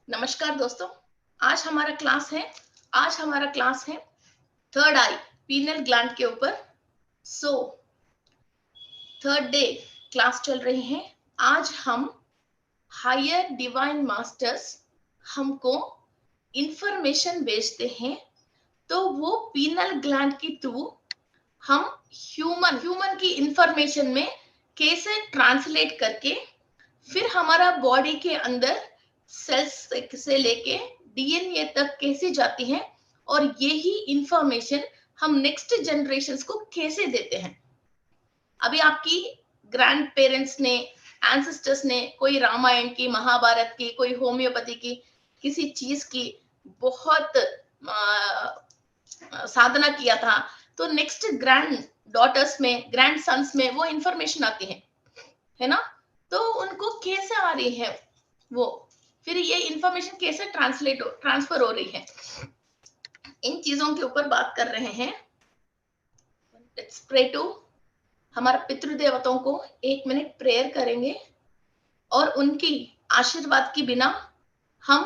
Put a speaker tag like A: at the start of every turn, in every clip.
A: नमस्कार दोस्तों। आज हमारा क्लास है थर्ड आई पीनल ग्लैंड के ऊपर। थर्ड डे क्लास चल रही है। आज हम हायर डिवाइन मास्टर्स हमको इंफॉर्मेशन भेजते हैं, तो वो पीनल ग्लैंड के थ्रू हम ह्यूमन की इंफॉर्मेशन में कैसे ट्रांसलेट करके फिर हमारा बॉडी के अंदर सेल्स से लेके डीएनए तक कैसे जाती है और यही इंफॉर्मेशन हम नेक्स्ट जनरेशंस को कैसे देते हैं। अभी आपकी ग्रैंड पेरेंट्स ने, एंसेस्टर्स ने कोई रामायण की, महाभारत की, कोई होम्योपैथी की, किसी चीज की बहुत साधना किया था, तो नेक्स्ट ग्रैंड डॉटर्स में, ग्रैंड सन्स में वो इंफॉर्मेशन आती है ना। तो उनको कैसे आ रही है वो, फिर ये इंफॉर्मेशन कैसे ट्रांसफर हो रही है, इन चीजों के ऊपर बात कर रहे हैं। लेट्स प्रे टू, हमारे पितृदेवताओं को 1 मिनट प्रेयर करेंगे और उनकी आशीर्वाद के बिना हम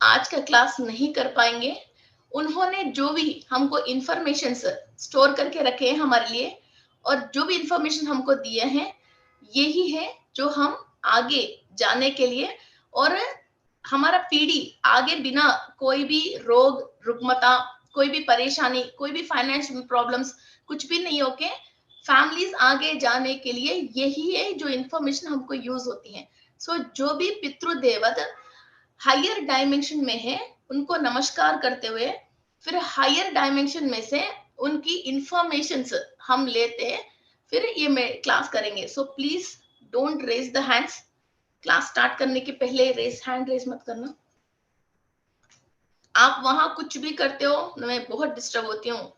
A: आज का क्लास नहीं कर पाएंगे। उन्होंने जो भी हमको इंफॉर्मेशन स्टोर करके रखे हैं हमारे लिए, और जो भी इंफॉर्मेशन हमको दिए हैं, यही है जो हम आगे जाने के लिए, और हमारा पीढ़ी आगे बिना कोई भी रोग रुग्मता, कोई भी परेशानी, कोई भी फाइनेंशियल प्रॉब्लम्स कुछ भी नहीं होके फैमिलीज आगे जाने के लिए यही है जो इंफॉर्मेशन हमको यूज होती है। जो भी पितृदेवत हायर डायमेंशन में है, उनको नमस्कार करते हुए फिर हायर डायमेंशन में से उनकी इंफॉर्मेशन हम लेते हैं, फिर ये मैं क्लास करेंगे। So please don't raise the hands. Class start करने के पहले हैंड रेज मत करना। आप वहां कुछ भी करते हो, मैं बहुत डिस्टर्ब होती हूँ।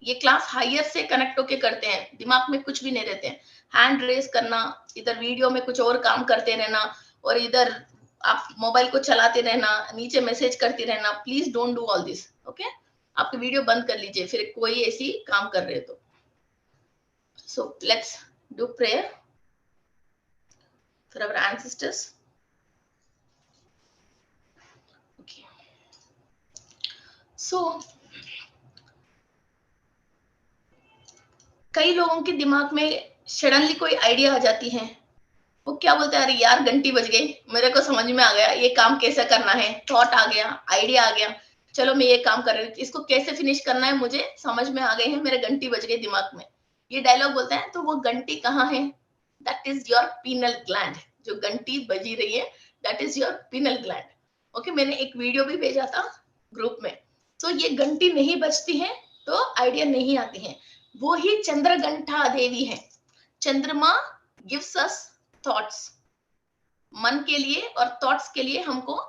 A: ये क्लास हायर से कनेक्ट होके करते हैं, दिमाग में कुछ भी नहीं रहते हैं। हैंड रेज करना, इधर वीडियो में कुछ और काम करते रहना, और इधर आप मोबाइल को चलाते रहना, नीचे मैसेज करती रहना। Please don't do all this, okay. आपकी वीडियो बंद कर लीजिए फिर कोई ऐसी काम कर रहे हो तो। So let's do prayer for our ancestors. Okay, so कई लोगों के दिमाग में सडनली कोई आइडिया आ जाती है, वो क्या बोलते हैं, अरे यार घंटी बज गई, मेरे को समझ में आ गया ये काम कैसे करना है, थॉट आ गया, आइडिया आ गया, चलो मैं ये काम कर रही हूँ, इसको कैसे फिनिश करना है मुझे समझ में आ गई है, मेरे घंटी बज गई दिमाग में, ये डायलॉग बोलते हैं। तो वो घंटी कहाँ है? That is your penal gland. जो घंटी बजी रही है that is your penal gland. Okay, मैंने एक वीडियो भी भेजा था ग्रुप में। ये घंटी नहीं बजती है तो आइडिया नहीं आती है। वो ही चंद्रघंटा देवी है। चंद्रमा गिव्स अस थॉट्स, मन के लिए और थॉट्स के लिए हमको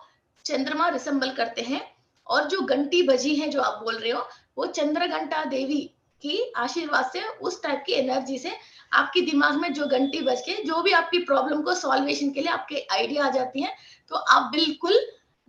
A: चंद्रमा रिसेंबल करते हैं। और जो घंटी बजी है जो आप बोल रहे हो, वो चंद्रघंटा देवी की आशीर्वाद से, उस टाइप की एनर्जी से आपके दिमाग में जो घंटी बज के जो भी आपकी प्रॉब्लम को सॉल्वेशन के लिए आपके आइडिया आ जाती है, तो आप बिल्कुल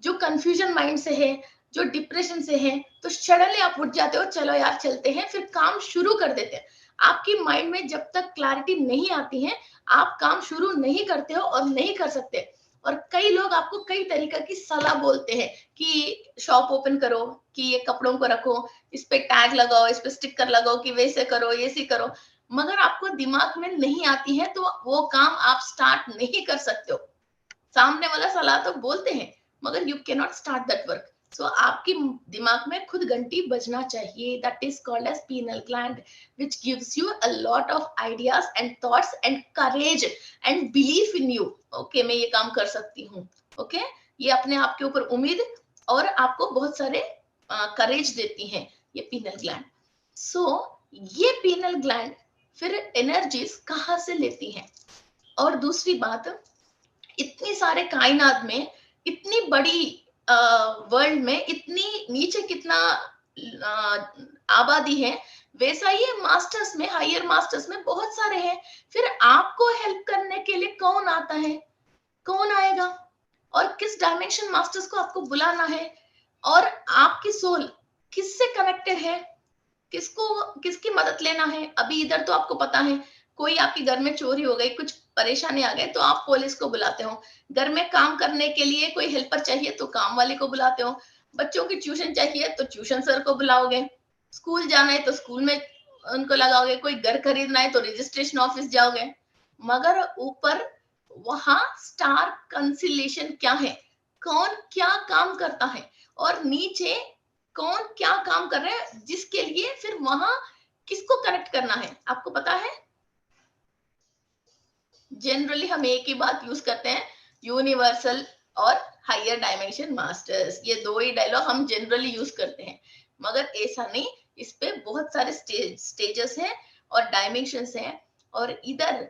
A: जो कंफ्यूजन माइंड से है, जो डिप्रेशन से है, तो सडनली आप उठ जाते हो, चलो यार चलते हैं, फिर काम शुरू कर देते हैं। आपकी माइंड में जब तक क्लैरिटी नहीं आती है, आप काम शुरू नहीं करते हो और नहीं कर सकते। और कई लोग आपको कई तरीका की सलाह बोलते हैं कि शॉप ओपन करो, कि ये कपड़ों को रखो, इस पे टैग लगाओ, इस पे स्टिकर लगाओ, कि वैसे करो, ऐसे करो, मगर आपको दिमाग में नहीं आती है तो वो काम आप स्टार्ट नहीं कर सकते हो। सामने वाला सलाह तो बोलते हैं मगर you can not start that work. आपकी दिमाग में खुद घंटी बजना चाहिए। That is called as pineal gland, which gives you a lot of ideas and thoughts and courage and belief in you. Okay, मैं ये काम कर सकती हूँ। Okay, ये अपने आप के ऊपर उम्मीद और आपको बहुत सारे करेज देती हैं ये पीनल ग्लैंड। ये पीनल ग्लैंड फिर एनर्जीज कहाँ से लेती है? और दूसरी बात, इतनी सारे कायनात में, इतनी बड़ी वर्ल्ड में, इतनी नीचे कितना आबादी है, वैसा ही मास्टर्स में, हायर मास्टर्स में बहुत सारे हैं। फिर आपको हेल्प करने के लिए कौन आता है, कौन आएगा, और किस डायमेंशन मास्टर्स को आपको बुलाना है, और आपकी सोल किससे कनेक्टेड है, किसकी मदद लेना है। अभी इधर तो आपको पता है कोई आपके घर में चोरी हो गई, कुछ परेशानी आ गई तो आप पुलिस को बुलाते हो। घर में काम करने के लिए कोई हेल्पर चाहिए तो काम वाले को बुलाते हो। बच्चों की ट्यूशन चाहिए तो ट्यूशन सर को बुलाओगे। स्कूल जाना है तो स्कूल में उनको लगाओगे। कोई घर खरीदना है तो रजिस्ट्रेशन ऑफिस जाओगे। मगर ऊपर वहां स्टार कंसिलेशन क्या है, कौन क्या काम करता है, और नीचे कौन क्या काम कर रहे हैं, जिसके लिए फिर वहां किसको कनेक्ट करना है, आपको पता है? जनरली हम एक ही बात यूज करते हैं, यूनिवर्सल और हायर डायमेंशन मास्टर्स। ये दो ही डायलॉग हम जनरली यूज करते हैं, मगर ऐसा नहीं, इस पे बहुत सारे स्टेजेस हैं और डायमेंशंस हैं। और इधर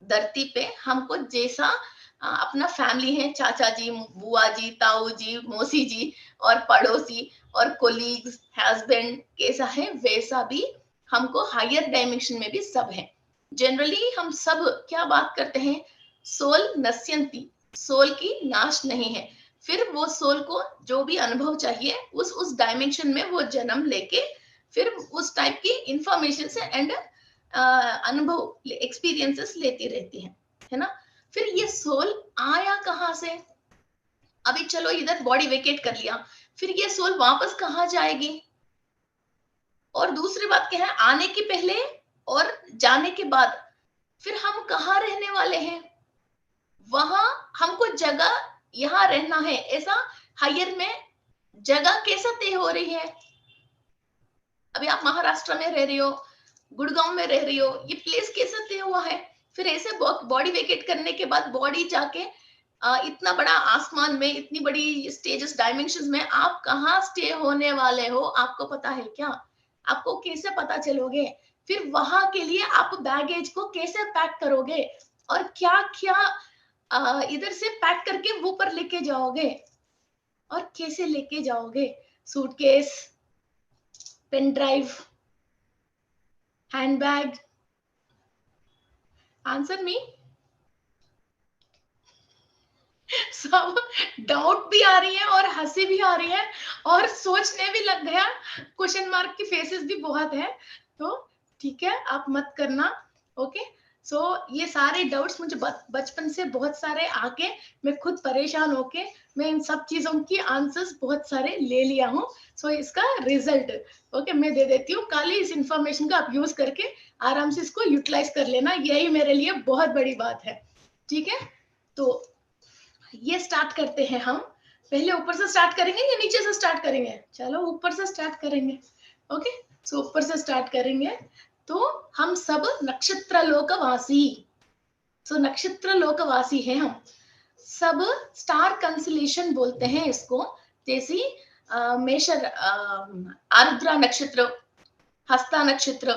A: धरती पे हमको जैसा अपना फैमिली है, चाचा जी, बुआ जी, ताऊ जी, मौसी जी और पड़ोसी और कोलीग्स, हस्बैंड कैसा है, वैसा भी हमको हायर डायमेंशन में भी सब है। जनरली हम सब क्या बात करते हैं, सोल नश्यंती, सोल की नाश नहीं है। फिर वो सोल को जो भी अनुभव चाहिए उस डायमेंशन में वो जन्म लेके फिर उस टाइप की इंफॉर्मेशन से एंड अनुभव एक्सपीरियंसेस लेती रहती है ना। फिर ये सोल आया कहां से? अभी चलो इधर बॉडी वेकेट कर लिया, फिर ये सोल वापस कहां जाएगी? और दूसरी बात क्या है, आने के पहले और जाने के बाद फिर हम कहाँ रहने वाले हैं? वहां हमको जगह यहाँ रहना है, ऐसा हायर में जगह कैसा तय हो रही है? अभी आप महाराष्ट्र में रह रही हो, गुड़गांव में रह रही हो, ये प्लेस कैसे तय हुआ है? फिर ऐसे बॉडी वेकेट करने के बाद बॉडी जाके इतना बड़ा आसमान में, इतनी बड़ी स्टेजेस डायमेंशंस में आप कहाँ स्टे होने वाले हो, आपको पता है क्या? आपको कैसे पता चलोगे? फिर वहां के लिए आप बैगेज को कैसे पैक करोगे और क्या क्या इधर से पैक करके वो पर लेके जाओगे और कैसे लेके जाओगे? Suitcase, pen drive, handbag, answer me. सब डाउट भी आ रही है और हंसी भी आ रही है और सोचने भी लग गया, क्वेश्चन मार्क की फेसेस भी बहुत है, तो ठीक है आप मत करना। ओके, सो ये सारे डाउट्स मुझे बचपन से बहुत सारे आके मैं खुद परेशान होके मैं इन सब चीजों की आंसर्स बहुत सारे ले लिया हूँ। सो इसका रिजल्ट ओके मैं दे देती हूँ। कल इस इंफॉर्मेशन को आप यूज करके आराम से इसको यूटिलाइज कर लेना, यही मेरे लिए बहुत बड़ी बात है। ठीक है, तो ये स्टार्ट करते हैं हम। पहले ऊपर से स्टार्ट करेंगे या नीचे से स्टार्ट करेंगे? चलो ऊपर से स्टार्ट करेंगे। ओके, सो ऊपर से स्टार्ट करेंगे। तो हम सब नक्षत्र लोकवासी, सो नक्षत्र लोकवासी हैं हम सब। स्टार कंसलेशन बोलते हैं इसको, जैसी मेषर, आर्द्रा नक्षत्र, हस्ता नक्षत्र,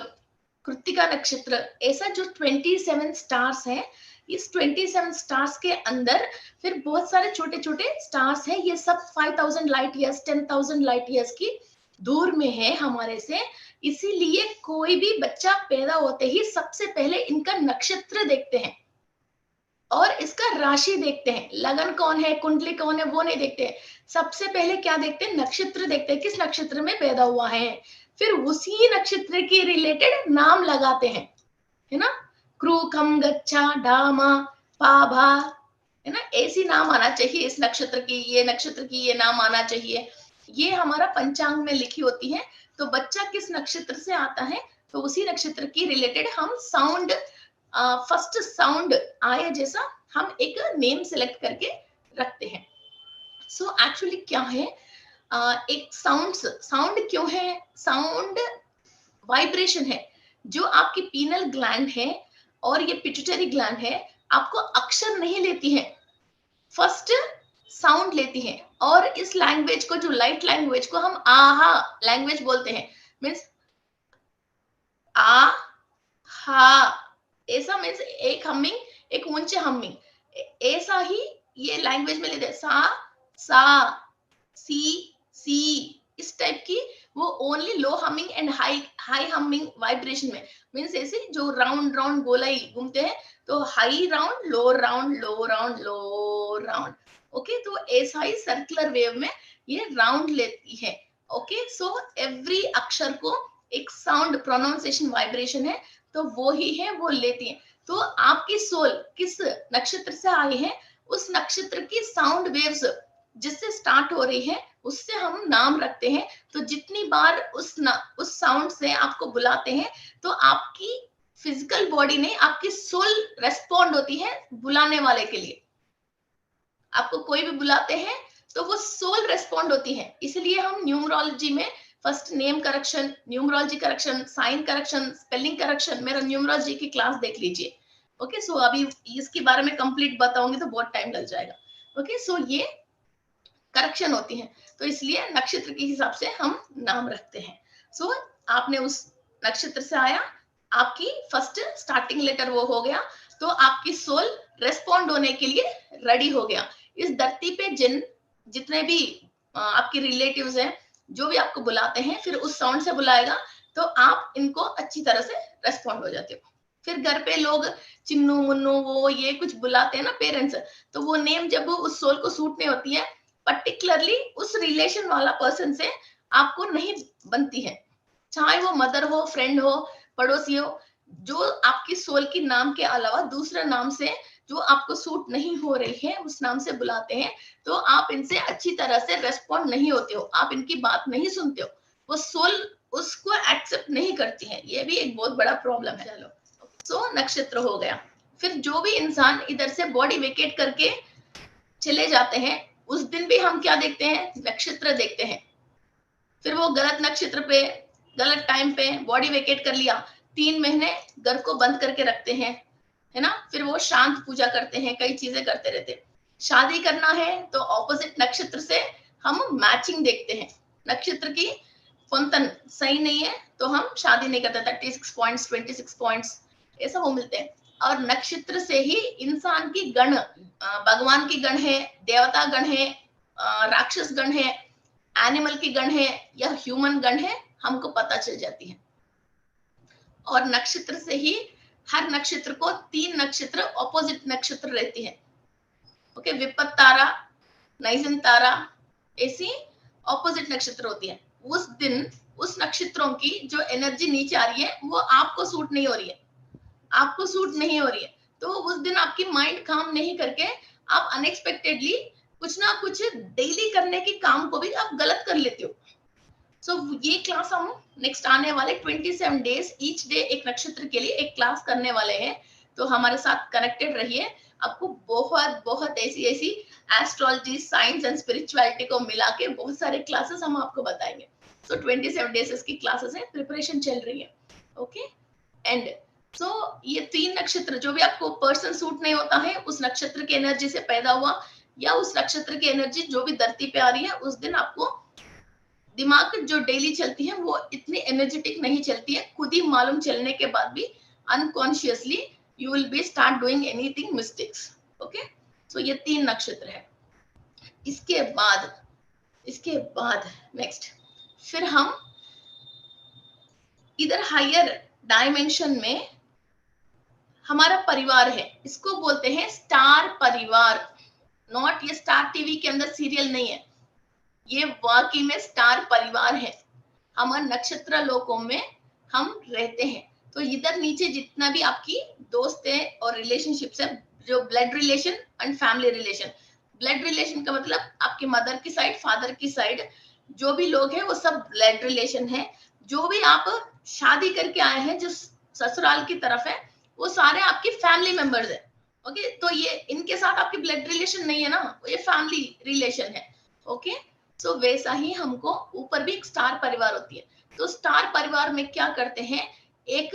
A: कृत्तिका नक्षत्र, ऐसा जो 27 स्टार्स हैं, इस 27 स्टार्स के अंदर फिर बहुत सारे छोटे छोटे स्टार्स हैं। ये सब 5000 लाइट ईयर्स, 10,000 लाइट ईयर्स की दूर में है हमारे से। इसीलिए कोई भी बच्चा पैदा होते ही सबसे पहले इनका नक्षत्र देखते हैं और इसका राशि देखते हैं। लगन कौन है, कुंडली कौन है, वो नहीं देखते हैं। सबसे पहले क्या देखते हैं? नक्षत्र देखते हैं, किस नक्षत्र में पैदा हुआ है। फिर उसी नक्षत्र के रिलेटेड नाम लगाते हैं, है ना। क्रूकम, गच्छा, डामा, पाभा, है ना, ऐसी नाम आना चाहिए इस नक्षत्र की, ये नक्षत्र की ये नाम आना चाहिए। ये हमारा पंचांग में लिखी होती है। तो बच्चा किस नक्षत्र से आता है तो उसी नक्षत्र की रिलेटेड हम साउंड, फर्स्ट साउंड आए जैसा हम एक नेम सेलेक्ट करके रखते हैं। सो एक्चुअली क्या है, एक साउंड क्यों है? साउंड वाइब्रेशन है। जो आपकी पीनल ग्लैंड है और ये पिट्यूटरी ग्लैंड है, आपको अक्षर नहीं लेती है, फर्स्ट साउंड लेती है। और इस लैंग्वेज को, जो लाइट लैंग्वेज को हम आहा लैंग्वेज बोलते हैं, मीन्स आ हा, ऐसा मीन्स एक हमिंग, एक ऊंचे हमिंग, ऐसा ही ये लैंग्वेज में लेते हैं। सा, सा, सी, इस टाइप की वो only low humming and high humming vibration में, मीन्स ऐसे जो राउंड राउंड गोलाई घूमते हैं, तो हाई राउंड, लो राउंड, लो राउंड, लो राउंड। ओके, तो ऐसा ही सर्कुलर वेव में ये राउंड लेती है। ओके, सो एवरी अक्षर को एक साउंड प्रोनाउंसिएशन वाइब्रेशन है, तो वो ही है, वो लेती है। तो आपकी सोल किस नक्षत्र से आई है, उस नक्षत्र की साउंड वेव्स जिससे स्टार्ट हो रही है उससे हम नाम रखते हैं। तो जितनी बार उस साउंड से आपको बुलाते हैं तो आपकी फिजिकल बॉडी नहीं, आपकी सोल रेस्पॉन्ड होती है बुलाने वाले के लिए। आपको कोई भी बुलाते हैं तो वो सोल रेस्पॉन्ड होती है। इसलिए हम न्यूमरोलॉजी में first name correction, numerology correction, sign correction, spelling correction, मेरा न्यूमरोलॉजी की क्लास देख लीजिए। ओके, सो अभी इसके बारे में कंप्लीट बताऊंगी तो बहुत टाइम लग जाएगा। ओके, सो ये करेक्शन होती है, तो इसलिए नक्षत्र के हिसाब से हम नाम रखते हैं। सो आपने उस नक्षत्र से आया, आपकी फर्स्ट स्टार्टिंग लेटर वो हो गया, तो आपकी सोल रेस्पॉन्ड होने के लिए रेडी हो गया। इस धरती पे जितने भी आपके रिलेटिव्स हैं, जो भी आपको बुलाते हैं, फिर उस साउंड से बुलाएगा तो आप इनको अच्छी तरह से रेस्पॉन्ड हो जाते हो। फिर घर पे लोग चिन्नू मुन्नू वो ये कुछ बुलाते हैं ना पेरेंट्स, तो वो नेम जब उस सोल को सूट नहीं होती है, पर्टिकुलरली उस रिलेशन वाला पर्सन से आपको नहीं बनती है, चाहे वो मदर हो, फ्रेंड हो, पड़ोसी हो, जो आपकी सोल की नाम के अलावा दूसरे नाम से जो आपको सूट नहीं हो रही है उस नाम से बुलाते हैं, तो आप इनसे अच्छी तरह से रेस्पॉन्ड नहीं होते हो, आप इनकी बात नहीं सुनते हो, वो सोल उसको एक्सेप्ट नहीं करती है। ये भी एक बहुत बड़ा प्रॉब्लम है। चलो, सो नक्षत्र हो गया। फिर जो भी इंसान इधर से बॉडी वेकेट करके चले जाते हैं, उस दिन भी हम क्या देखते हैं, नक्षत्र देखते हैं। फिर वो गलत नक्षत्र पे गलत टाइम पे बॉडी वेकेट कर लिया, 3 महीने घर को बंद करके रखते हैं, है ना। फिर वो शांत पूजा करते हैं, कई चीजें करते रहते हैं। शादी करना है तो ऑपोजिट नक्षत्र से हम मैचिंग देखते हैं। नक्षत्र की पंतन सही नहीं है तो हम शादी नहीं करते। 36 पॉइंट्स, 26 पॉइंट्स ऐसा वो मिलते हैं। और नक्षत्र से ही इंसान की गण, भगवान की गण है, देवता गण है, राक्षस गण है, एनिमल की गण है या ह्यूमन गण है, हमको पता चल जाती है। और नक्षत्र से ही हर नक्षत्र को 3 नक्षत्र ऑपोजिट नक्षत्र रहती है। ओके, विपत तारा, नाइजन तारा, ऐसी ऑपोजिट नक्षत्र होती है। उस दिन उस नक्षत्रों की जो एनर्जी नीचे आ रही है वो आपको सूट नहीं हो रही है, आपको सूट नहीं हो रही है, तो उस दिन आपकी माइंड काम नहीं करके आप अनएक्सपेक्टेडली कुछ ना कुछ डेली करने के काम को भी आप गलत कर लेते हो। सो ये क्लास हम नेक्स्ट आने वाले 27 डेज ईच डे एक नक्षत्र के लिए एक क्लास करने वाले हैं, तो हमारे साथ कनेक्टेड रहिए। आपको बहुत बहुत ऐसी एस्ट्रोलॉजी, साइंस एंड स्पिरिचुअलिटी को मिला के बहुत सारे क्लासेस हम आपको बताएंगे। सो 27 डेज की क्लासेस है, प्रिपरेशन चल रही है। ओके, एंड सो ये 3 नक्षत्र जो भी आपको पर्सन सूट नहीं होता है, उस नक्षत्र की एनर्जी से पैदा हुआ या उस नक्षत्र की एनर्जी जो भी धरती पे आ रही है, उस दिन आपको दिमाग जो डेली चलती है वो इतनी एनर्जेटिक नहीं चलती है। खुद ही मालूम चलने के बाद भी unconsciously you will be start doing anything mistakes. Okay, so ये 3 नक्षत्र है। इसके बाद नेक्स्ट फिर हम इधर हायर डायमेंशन में हमारा परिवार है, इसको बोलते हैं स्टार परिवार। नॉट ये स्टार टीवी के अंदर सीरियल नहीं है, ये वाकई में स्टार परिवार है। हमारे नक्षत्र लोकों में हम रहते हैं। तो इधर नीचे जितना भी आपकी दोस्त है और रिलेशनशिप्स है, जो blood relation and family relation, blood relation का मतलब आपकी मदर की साइड, फादर की साइड जो भी लोग हैं वो सब ब्लड रिलेशन है। जो भी आप शादी करके आए हैं जो ससुराल की तरफ है, वो सारे आपके फैमिली मेंबर्स है। ओके, तो ये इनके साथ आपकी ब्लड रिलेशन नहीं है ना, ये फैमिली रिलेशन है। ओके, सो वैसा ही हमको ऊपर भी एक स्टार परिवार होती है। तो स्टार परिवार में क्या करते हैं, एक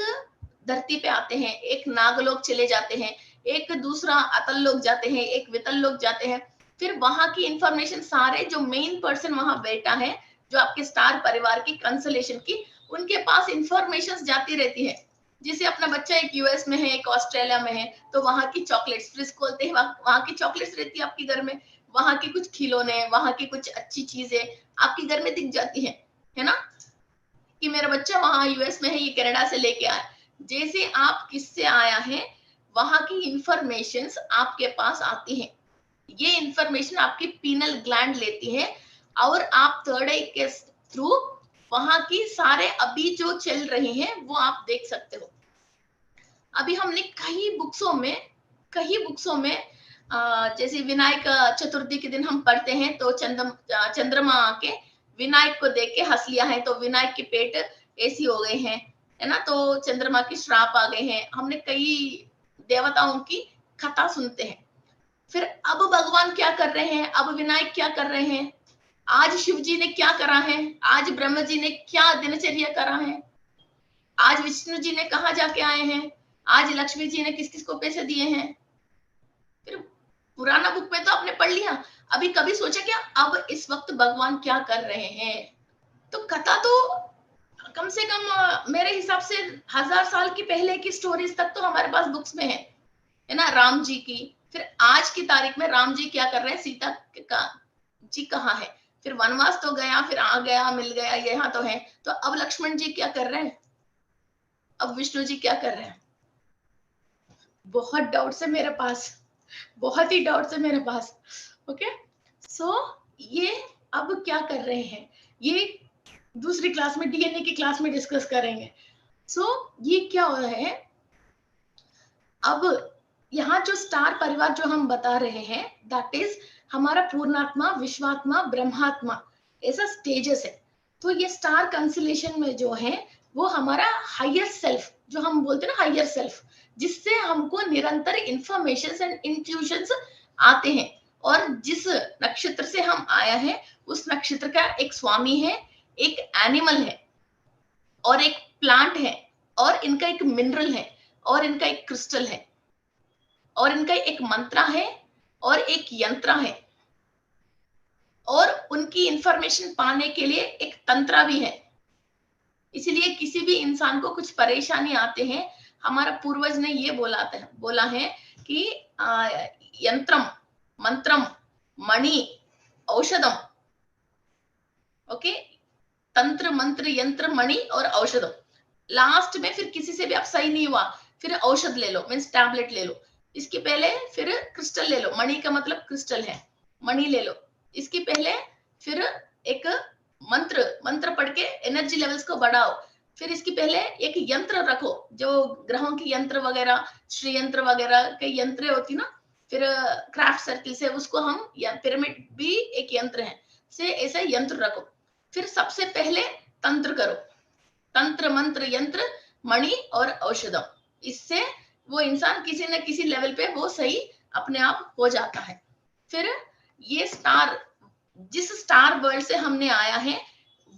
A: धरती पे आते हैं, एक नागलोक चले जाते हैं, एक दूसरा अतल लोक जाते हैं, एक वितल लोक जाते हैं। फिर वहां की इंफॉर्मेशन सारे जो मेन पर्सन वहां बैठा है, जो आपके स्टार परिवार की कंसलेशन की, उनके पास इंफॉर्मेशन जाती रहती है। जैसे अपना बच्चा एक यूएस में है, एक ऑस्ट्रेलिया में है, तो वहां की चॉकलेट्स फ्रिज खोलते हैं, वहां की चॉकलेट्स रहती है आपके घर में, वहां की कुछ खिलौने, वहां की कुछ अच्छी चीजें आपके घर में दिख जाती है ना, कि मेरा बच्चा वहां यूएस में है, ये कनाडा से लेके आया। जैसे आप किससे आया है, वहां की इंफॉर्मेशन आपके पास आती है। ये इंफॉर्मेशन आपकी पीनल ग्लैंड लेती है और आप थर्ड आई के थ्रू वहां की सारे अभी जो चल रही हैं वो आप देख सकते हो। अभी हमने कई बुक्सों में जैसे विनायक चतुर्थी के दिन हम पढ़ते हैं तो चंद्रमा आके विनायक को देख के हंस लिया है, तो विनायक के पेट ऐसी हो गए हैं, है ना, तो चंद्रमा की श्राप आ गए हैं। हमने कई देवताओं की कथा सुनते हैं। फिर अब भगवान क्या कर रहे हैं, अब विनायक क्या कर रहे हैं, आज शिव जी ने क्या करा है, आज ब्रह्म जी ने क्या दिनचर्या करा है, आज विष्णु जी ने कहा जाके आए हैं, आज लक्ष्मी जी ने किस किस को पैसे दिए हैं। फिर पुराना बुक में तो आपने पढ़ लिया, अभी कभी सोचा क्या अब इस वक्त भगवान क्या कर रहे हैं। तो कथा तो कम से कम मेरे हिसाब से 1000 साल की पहले की स्टोरीज तक तो हमारे पास बुक्स में है ना, राम जी की। फिर आज की तारीख में राम जी क्या कर रहे हैं, सीता का जी कहाँ है, फिर वनवास तो गया, फिर आ गया, मिल गया, यहाँ तो है। तो अब लक्ष्मण जी क्या कर रहे हैं, अब विष्णु जी क्या कर रहे हैं। बहुत डाउट्स है मेरे पास, बहुत ही डाउट्स है मेरे पास। ओके, सो ये अब क्या कर रहे हैं, ये दूसरी क्लास में, डीएनए की क्लास में डिस्कस करेंगे। सो ये क्या हो रहा है, अब यहाँ जो स्टार परिवार जो हम बता रहे हैं, दैट इज हमारा पूर्णात्मा, विश्वात्मा, ब्रह्मात्मा, ऐसा स्टेजेस है। तो ये स्टार कंसलेशन में जो है वो हमारा हायर सेल्फ, जो हम बोलते हैं ना हायर सेल्फ, जिससे हमको निरंतर इंफॉर्मेशन एंड इंट्यूशंस आते हैं। और जिस नक्षत्र से हम आया है उस नक्षत्र का एक स्वामी है, एक एनिमल है, और एक प्लांट है, और इनका एक मिनरल है, और इनका एक क्रिस्टल है, और इनका एक मंत्रा है, और एक यंत्र है, और उनकी इंफॉर्मेशन पाने के लिए एक तंत्र भी है। इसलिए किसी भी इंसान को कुछ परेशानी आते हैं, हमारा पूर्वज ने ये बोला है कि यंत्रम, मंत्रम, मणि, औषधम। ओके, तंत्र, मंत्र, यंत्र, मणि और औषधम। लास्ट में फिर किसी से भी आप सही नहीं हुआ, फिर औषध ले लो, मीन्स टैबलेट ले लो। इसके पहले फिर क्रिस्टल ले लो, मणि का मतलब क्रिस्टल है, मणि ले लो। इसके पहले फिर एक मंत्र पढ़ के एनर्जी लेवल्स को बढ़ाओ। फिर इसके पहले एक यंत्र रखो, जो ग्रहों की यंत्र वगैरह, श्री यंत्र वगैरह के यंत्र होती ना, फिर क्राफ्ट सर्किल से उसको हम, या पिरामिड भी एक यंत्र है, से ऐसा यंत्र रखो। फिर सबसे पहले तंत्र करो, तंत्र, मंत्र, यंत्र, मणि और औषधम। इससे वो इंसान किसी न किसी लेवल पे वो सही अपने आप हो जाता है। फिर ये स्टार, जिस स्टार वर्ल्ड से हमने आया है,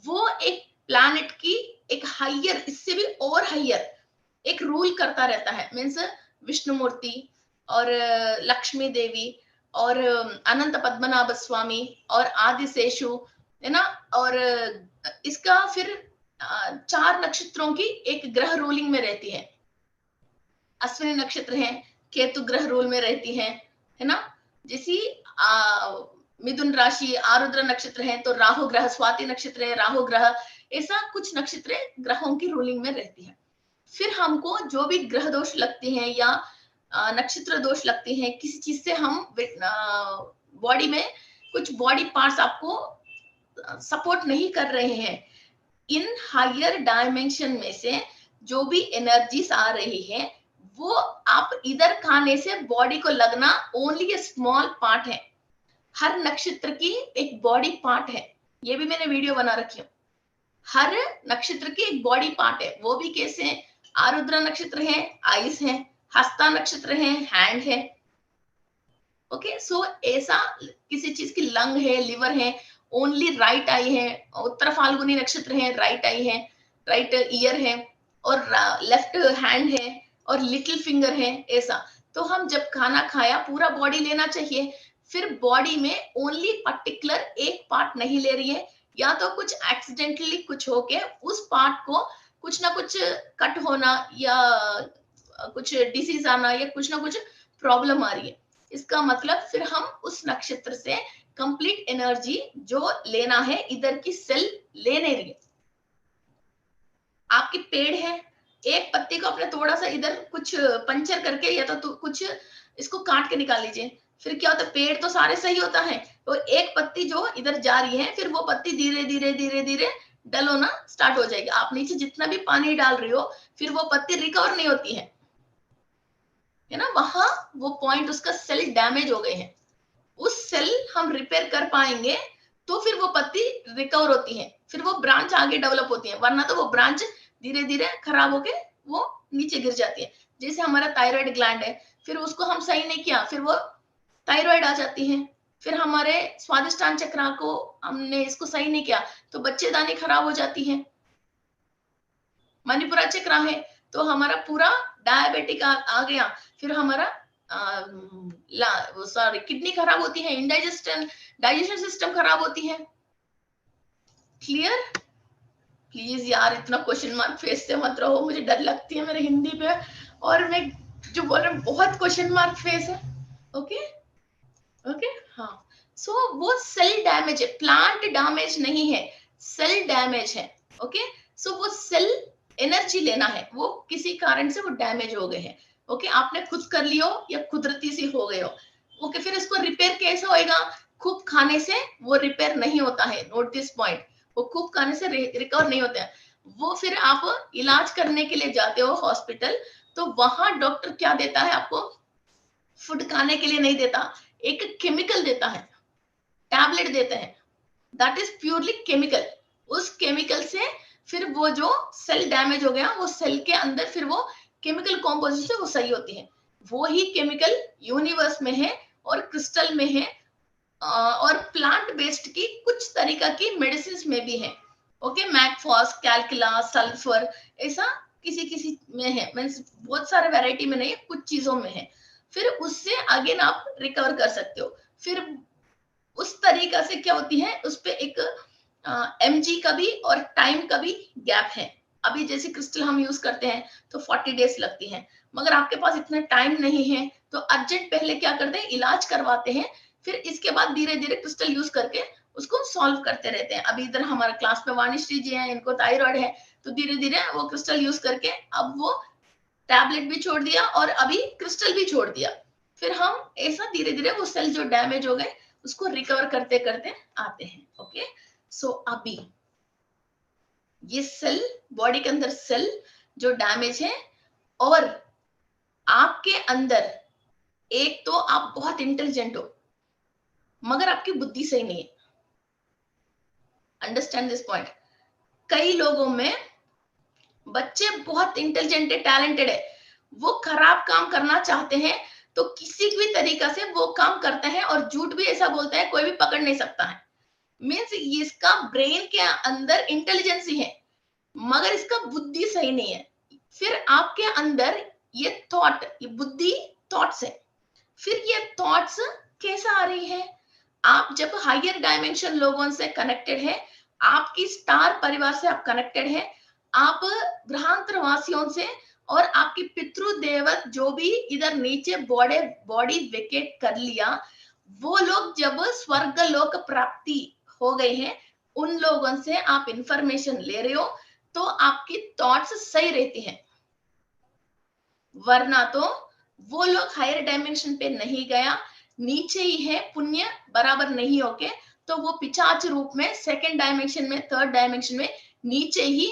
A: वो एक प्लैनेट की एक हायर, इससे भी और हायर एक रूल करता रहता है। मीन्स विष्णु मूर्ति और लक्ष्मी देवी और अनंत पद्मनाभ स्वामी और आदि शेषु, है ना। और इसका फिर 4 नक्षत्रों की एक ग्रह रूलिंग में रहती है। अश्विनी नक्षत्र है, केतु ग्रह रूल में रहती है ना। जैसी मिथुन राशि आरुद्र नक्षत्र है तो राहु ग्रह, स्वाति नक्षत्र है राहु ग्रह, ऐसा कुछ नक्षत्र ग्रहों की रूलिंग में रहती है। फिर हमको जो भी ग्रह दोष लगते हैं या नक्षत्र दोष लगते हैं, किसी चीज से हम बॉडी में कुछ बॉडी पार्ट्स आपको सपोर्ट नहीं कर रहे हैं, इन हायर डायमेंशन में से जो भी एनर्जीज आ रही है, वो आप इधर खाने से बॉडी को लगना ओनली ए स्मॉल पार्ट है। हर नक्षत्र की एक बॉडी पार्ट है, ये भी मैंने वीडियो बना रखी है। हर नक्षत्र की एक बॉडी पार्ट है, वो भी कैसे है, आरुद्र नक्षत्र है आईज है, हस्ता नक्षत्र है हैंड है। ओके, सो ऐसा किसी चीज की लंग है, लिवर है, ओनली राइट आई है, उत्तर फाल्गुनी नक्षत्र है राइट आई है, राइट ईयर है, और लेफ्ट हैंड है, और लिटिल फिंगर है, ऐसा। तो हम जब खाना खाया पूरा बॉडी लेना चाहिए। फिर बॉडी में ओनली पर्टिकुलर एक पार्ट नहीं ले रही है, या तो कुछ एक्सीडेंटली कुछ होके उस पार्ट को कुछ ना कुछ कट होना, या कुछ डिसीज आना, या कुछ ना कुछ प्रॉब्लम आ रही है। इसका मतलब फिर हम उस नक्षत्र से कंप्लीट एनर्जी जो लेना है इधर की सेल ले नहीं रही है। आपकी पेड़ है, एक पत्ती को आपने थोड़ा सा इधर कुछ पंचर करके या तो कुछ इसको काट के निकाल लीजिए, फिर क्या होता है, पेड़ तो सारे सही होता है, तो एक पत्ती जो इधर जा रही है, फिर वो पत्ती धीरे धीरे धीरे धीरे डल होना स्टार्ट हो जाएगी। आप नीचे जितना भी पानी डाल रही हो, फिर वो पत्ती रिकवर नहीं होती है, है ना, वहां वो पॉइंट उसका सेल डैमेज हो गए हैं, उस सेल हम रिपेयर कर पाएंगे तो फिर वो पत्ती रिकवर होती है, फिर वो ब्रांच आगे डेवलप होती है, वरना तो वो ब्रांच धीरे धीरे खराब होके वो नीचे गिर जाती है। जैसे हमारा थायराइड ग्लैंड है, फिर उसको हम सही नहीं किया, फिर वो थायराइड आ जाती है। फिर हमारे स्वादिष्टान चक्रा को हमने इसको सही नहीं किया तो बच्चेदानी खराब हो जाती है। मणिपुरा चक्रा है तो हमारा पूरा डायबिटिक आ गया, फिर हमारा सॉरी किडनी खराब होती है, डाइजेशन सिस्टम खराब होती है। क्लियर? प्लीज यार इतना क्वेश्चन मार्क फेस से मत रहो, मुझे डर लगती है मेरे हिंदी पे, और मैं जो बोल रहा हूँ बहुत क्वेश्चन मार्क फेस है। ओके ओके हाँ, सो वो सेल डैमेज है, प्लांट डैमेज नहीं है, सेल डैमेज है। ओके सो वो सेल एनर्जी लेना है, वो किसी कारण से वो डैमेज हो गए हैं। ओके आपने खुद कर लियो या कुदरती सी हो गए हो। ओके फिर इसको रिपेयर कैसे होएगा? खूब खाने से वो रिपेयर नहीं होता है, नोट दिस पॉइंट, वो खूब खाने से रिकवर नहीं होता है। वो फिर आप इलाज करने के लिए जाते हो हॉस्पिटल, तो वहां डॉक्टर क्या देता है आपको? फूड खाने के लिए नहीं देता, एक केमिकल देता है, टैबलेट देते हैं, दैट इज प्योरली केमिकल। उस केमिकल से फिर वो जो सेल डैमेज हो गया वो सेल के अंदर फिर वो केमिकल कॉम्पोजिशन वो सही होती है। वो ही केमिकल यूनिवर्स में है और क्रिस्टल में है, और प्लांट बेस्ड की कुछ तरीका की मेडिसिन में भी है। ओके मैकफॉस, कैलकुला, सल्फर, ऐसा किसी किसी में है, मींस बहुत सारे वैरायटी में नहीं, कुछ चीजों में है। फिर उससे अगेन आप रिकवर कर सकते हो। फिर उस तरीका से क्या होती है, उस पे एक mg का भी और टाइम का भी गैप है। अभी जैसे क्रिस्टल हम यूज करते हैं तो 40 डेज लगती है, मगर आपके पास इतना टाइम नहीं है तो अर्जेंट पहले क्या करते हैं, इलाज करवाते हैं, फिर इसके बाद धीरे धीरे क्रिस्टल यूज करके उसको सॉल्व करते रहते हैं। अभी इधर हमारे क्लास में वाणिश्री जी हैं, इनको थायराइड है, तो धीरे धीरे वो क्रिस्टल यूज करके अब वो टैबलेट भी छोड़ दिया और अभी क्रिस्टल भी छोड़ दिया। फिर हम ऐसा धीरे धीरे वो सेल जो डैमेज हो गए उसको रिकवर करते करते आते हैं। ओके सो अभी ये सेल, बॉडी के अंदर सेल जो डैमेज है, और आपके अंदर एक तो आप बहुत इंटेलिजेंट हो मगर आपकी बुद्धि सही नहीं है। Understand this point. कई लोगों में बच्चे बहुत इंटेलिजेंट है, टैलेंटेड है, वो खराब काम करना चाहते हैं तो किसी भी तरीका से वो काम करते हैं, और झूठ भी ऐसा बोलते हैं कोई भी पकड़ नहीं सकता है। मीन्स इसका ब्रेन के अंदर इंटेलिजेंस ही है मगर इसका बुद्धि सही नहीं है। फिर आपके अंदर ये थॉट, ये बुद्धि थॉट्स है, फिर ये थॉट्स कैसे आ रही है? आप जब हायर डायमेंशन लोगों से कनेक्टेड है, आपकी स्टार परिवार से आप कनेक्टेड है, आप ग्रहांतरवासियों से और आपकी पितृदेवत जो भी इधर नीचे बॉडी वेकेट कर लिया, वो लोग जब स्वर्ग लोक प्राप्ति हो गए हैं, उन लोगों से आप इंफॉर्मेशन ले रहे हो तो आपकी थॉट्स सही रहती हैं, वरना तो वो लोग हायर डायमेंशन पे नहीं गया, नीचे ही है, पुण्य बराबर नहीं होके तो वो पिशाच रूप में सेकंड डायमेंशन में, थर्ड डायमेंशन में नीचे ही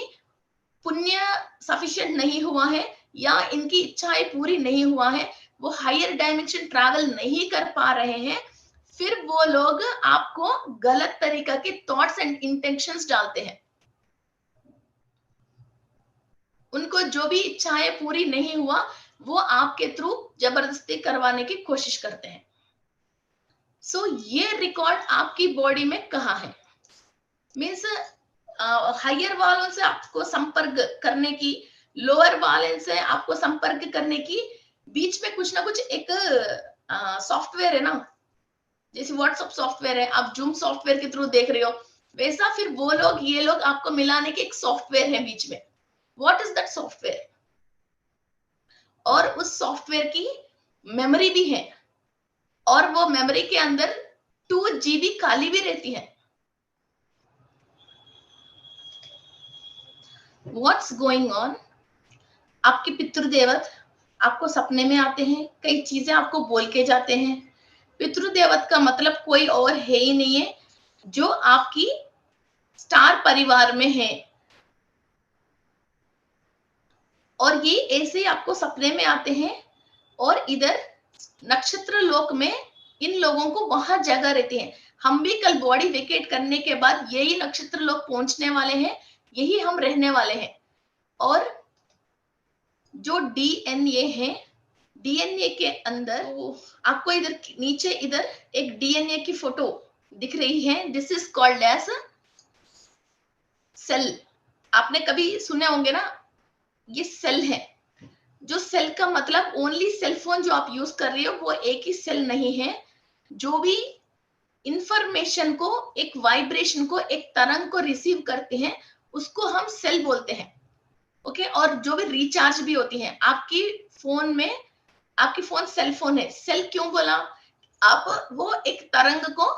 A: पुण्य सफिशिएंट नहीं हुआ है या इनकी इच्छाएं पूरी नहीं हुआ है, वो हायर डायमेंशन ट्रैवल नहीं कर पा रहे हैं, फिर वो लोग आपको गलत तरीका के थॉट्स एंड इंटेंशंस डालते हैं। उनको जो भी इच्छाएं पूरी नहीं हुआ वो आपके थ्रू जबरदस्ती करवाने की कोशिश करते हैं। सो ये रिकॉर्ड आपकी बॉडी में कहाँ है? मीन्स हायर वालों से आपको संपर्क करने की, लोअर वाले से आपको संपर्क करने की बीच में कुछ ना कुछ एक सॉफ्टवेयर है ना, जैसे व्हाट्सएप सॉफ्टवेयर है, आप जूम सॉफ्टवेयर के थ्रू देख रहे हो, वैसा फिर वो लोग ये लोग आपको मिलाने के एक सॉफ्टवेयर है बीच में। What is that software? और उस सॉफ्टवेयर की मेमोरी भी है, और वो मेमोरी के अंदर 2 GB खाली भी रहती है। What's going on? आपके पितृदेवत आपको सपने में आते हैं, कई चीजें आपको बोल के जाते हैं। पितृदेवत का मतलब कोई और है ही नहीं है, जो आपकी स्टार परिवार में है, और ये ऐसे ही आपको सपने में आते हैं और इधर नक्षत्र लोक में इन लोगों को वहां जगह रहती है। हम भी कल बॉडी वेकेट करने के बाद यही नक्षत्र लोक पहुंचने वाले हैं, यही हम रहने वाले हैं। और जो डीएनए है, डीएनए के अंदर आपको इधर नीचे इधर एक डीएनए की फोटो दिख रही है। This is called as cell. आपने कभी सुने होंगे ना, ये सेल है। जो सेल का मतलब ओनली सेलफोन जो आप यूज कर रही हो वो एक ही सेल नहीं है। जो भी इंफॉर्मेशन को, एक वाइब्रेशन को, एक तरंग को रिसीव करते हैं उसको हम सेल बोलते हैं। ओके, और जो भी रिचार्ज भी होती है आपकी फोन में, आपकी फोन सेल फोन है। सेल क्यों बोला? आप वो एक तरंग को,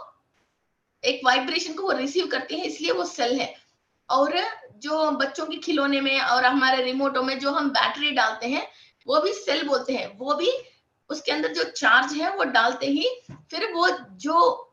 A: एक वाइब्रेशन को वो रिसीव करती है, इसलिए वो सेल है। और जो बच्चों के खिलौने में और हमारे रिमोटों में जो हम बैटरी डालते हैं वो भी सेल बोलते हैं। वो भी उसके अंदर जो चार्ज है वो डालते ही फिर वो जो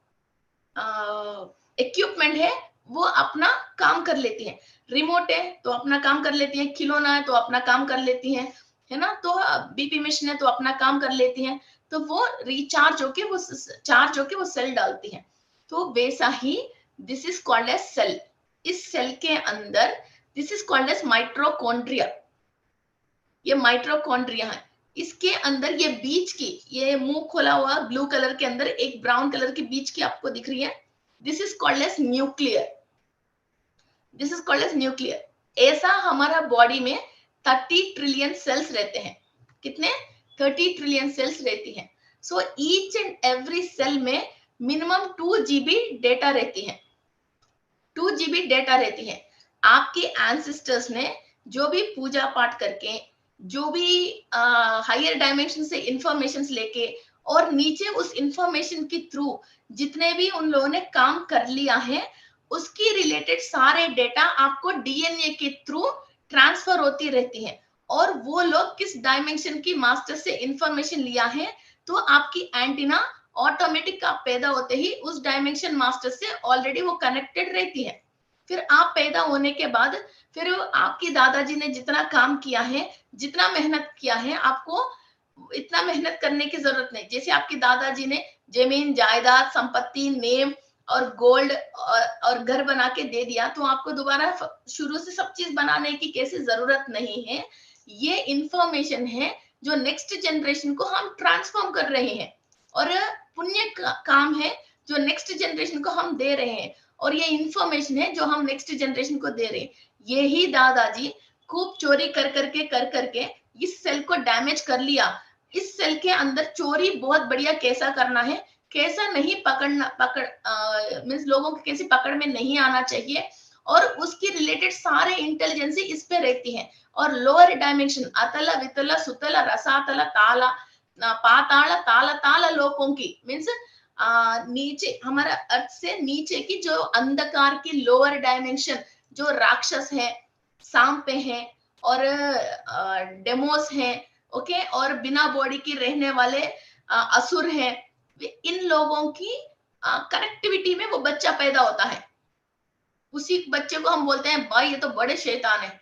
A: इक्विपमेंट है वो अपना काम कर लेती है। रिमोट है तो अपना काम कर लेती है, खिलौना है तो अपना काम कर लेती है ना, तो बीपी मशीन है तो अपना काम कर लेती है। तो वो रिचार्ज होके वो चार्ज होके वो सेल डालती है। तो वैसा ही this is called as cell. इस सेल के अंदर this is called as mitochondria. ये माइटोकॉन्ड्रिया है। इसके अंदर ये बीच की, ये मुंह खोला हुआ ब्लू कलर के अंदर एक ब्राउन कलर की बीच की आपको दिख रही है, this is called as nuclear. This is called as nuclear. ऐसा हमारा बॉडी में 30 ट्रिलियन सेल्स रहते हैं। कितने? 30 ट्रिलियन सेल्स रहती हैं। So each and every cell में मिनिमम 2 GB डेटा रहती है। 2 GB डेटा रहती है। आपके एंसेस्टर्स ने जो भी पूजा पाठ करके, जो भी हायर डायमेंशन से इंफॉर्मेशन लेके और नीचे उस इंफॉर्मेशन के थ्रू जितने भी उन लोगों ने काम कर लिया है, उसकी रिलेटेड सारे डेटा आपको डीएनए के थ्रू ट्रांसफर होती रहती है। और वो लोग किस डायमेंशन की मास्टर से इंफॉर्मेशन लिया है, तो आपकी एंटीना ऑटोमेटिक आप पैदा होते ही उस डायमेंशन मास्टर से ऑलरेडी वो कनेक्टेड रहती है। फिर आप पैदा होने के बाद फिर आपकी दादाजी ने जितना काम किया है, जितना मेहनत किया है, आपको इतना मेहनत करने की जरूरत नहीं। जैसे आपके दादाजी ने जमीन जायदाद संपत्ति नेम और गोल्ड और घर बना के दे दिया, तो आपको दोबारा शुरू से सब चीज बनाने की कैसे जरूरत नहीं है। ये इंफॉर्मेशन है जो नेक्स्ट जनरेशन को हम ट्रांसफॉर्म कर रहे हैं, और पुण्य काम है जो नेक्स्ट जनरेशन को हम दे रहे हैं, और ये इंफॉर्मेशन है जो हम नेक्स्ट जनरेशन को दे रहे हैं। यही दादाजी खूब चोरी कर करके इस सेल को डैमेज कर लिया। इस सेल के अंदर चोरी बहुत बढ़िया कैसा करना है, कैसा नहीं पकड़ना, मीन्स लोगों को कैसे पकड़ में नहीं आना चाहिए, और उसकी रिलेटेड सारे इंटेलिजेंसी इस पे रहती है। और लोअर डायमेंशन अतल वितल सुतल रसातल ताला पाताल ताल ताल लोकों की, मीन्स नीचे हमारा अर्थ से नीचे की जो अंधकार की लोअर डायमेंशन, जो राक्षस है, सांप है और डेमोस है, ओके, और बिना बॉडी के रहने वाले असुर हैं, इन लोगों की कनेक्टिविटी में वो बच्चा पैदा होता है। उसी बच्चे को हम बोलते हैं भाई ये तो बड़े शैतान है।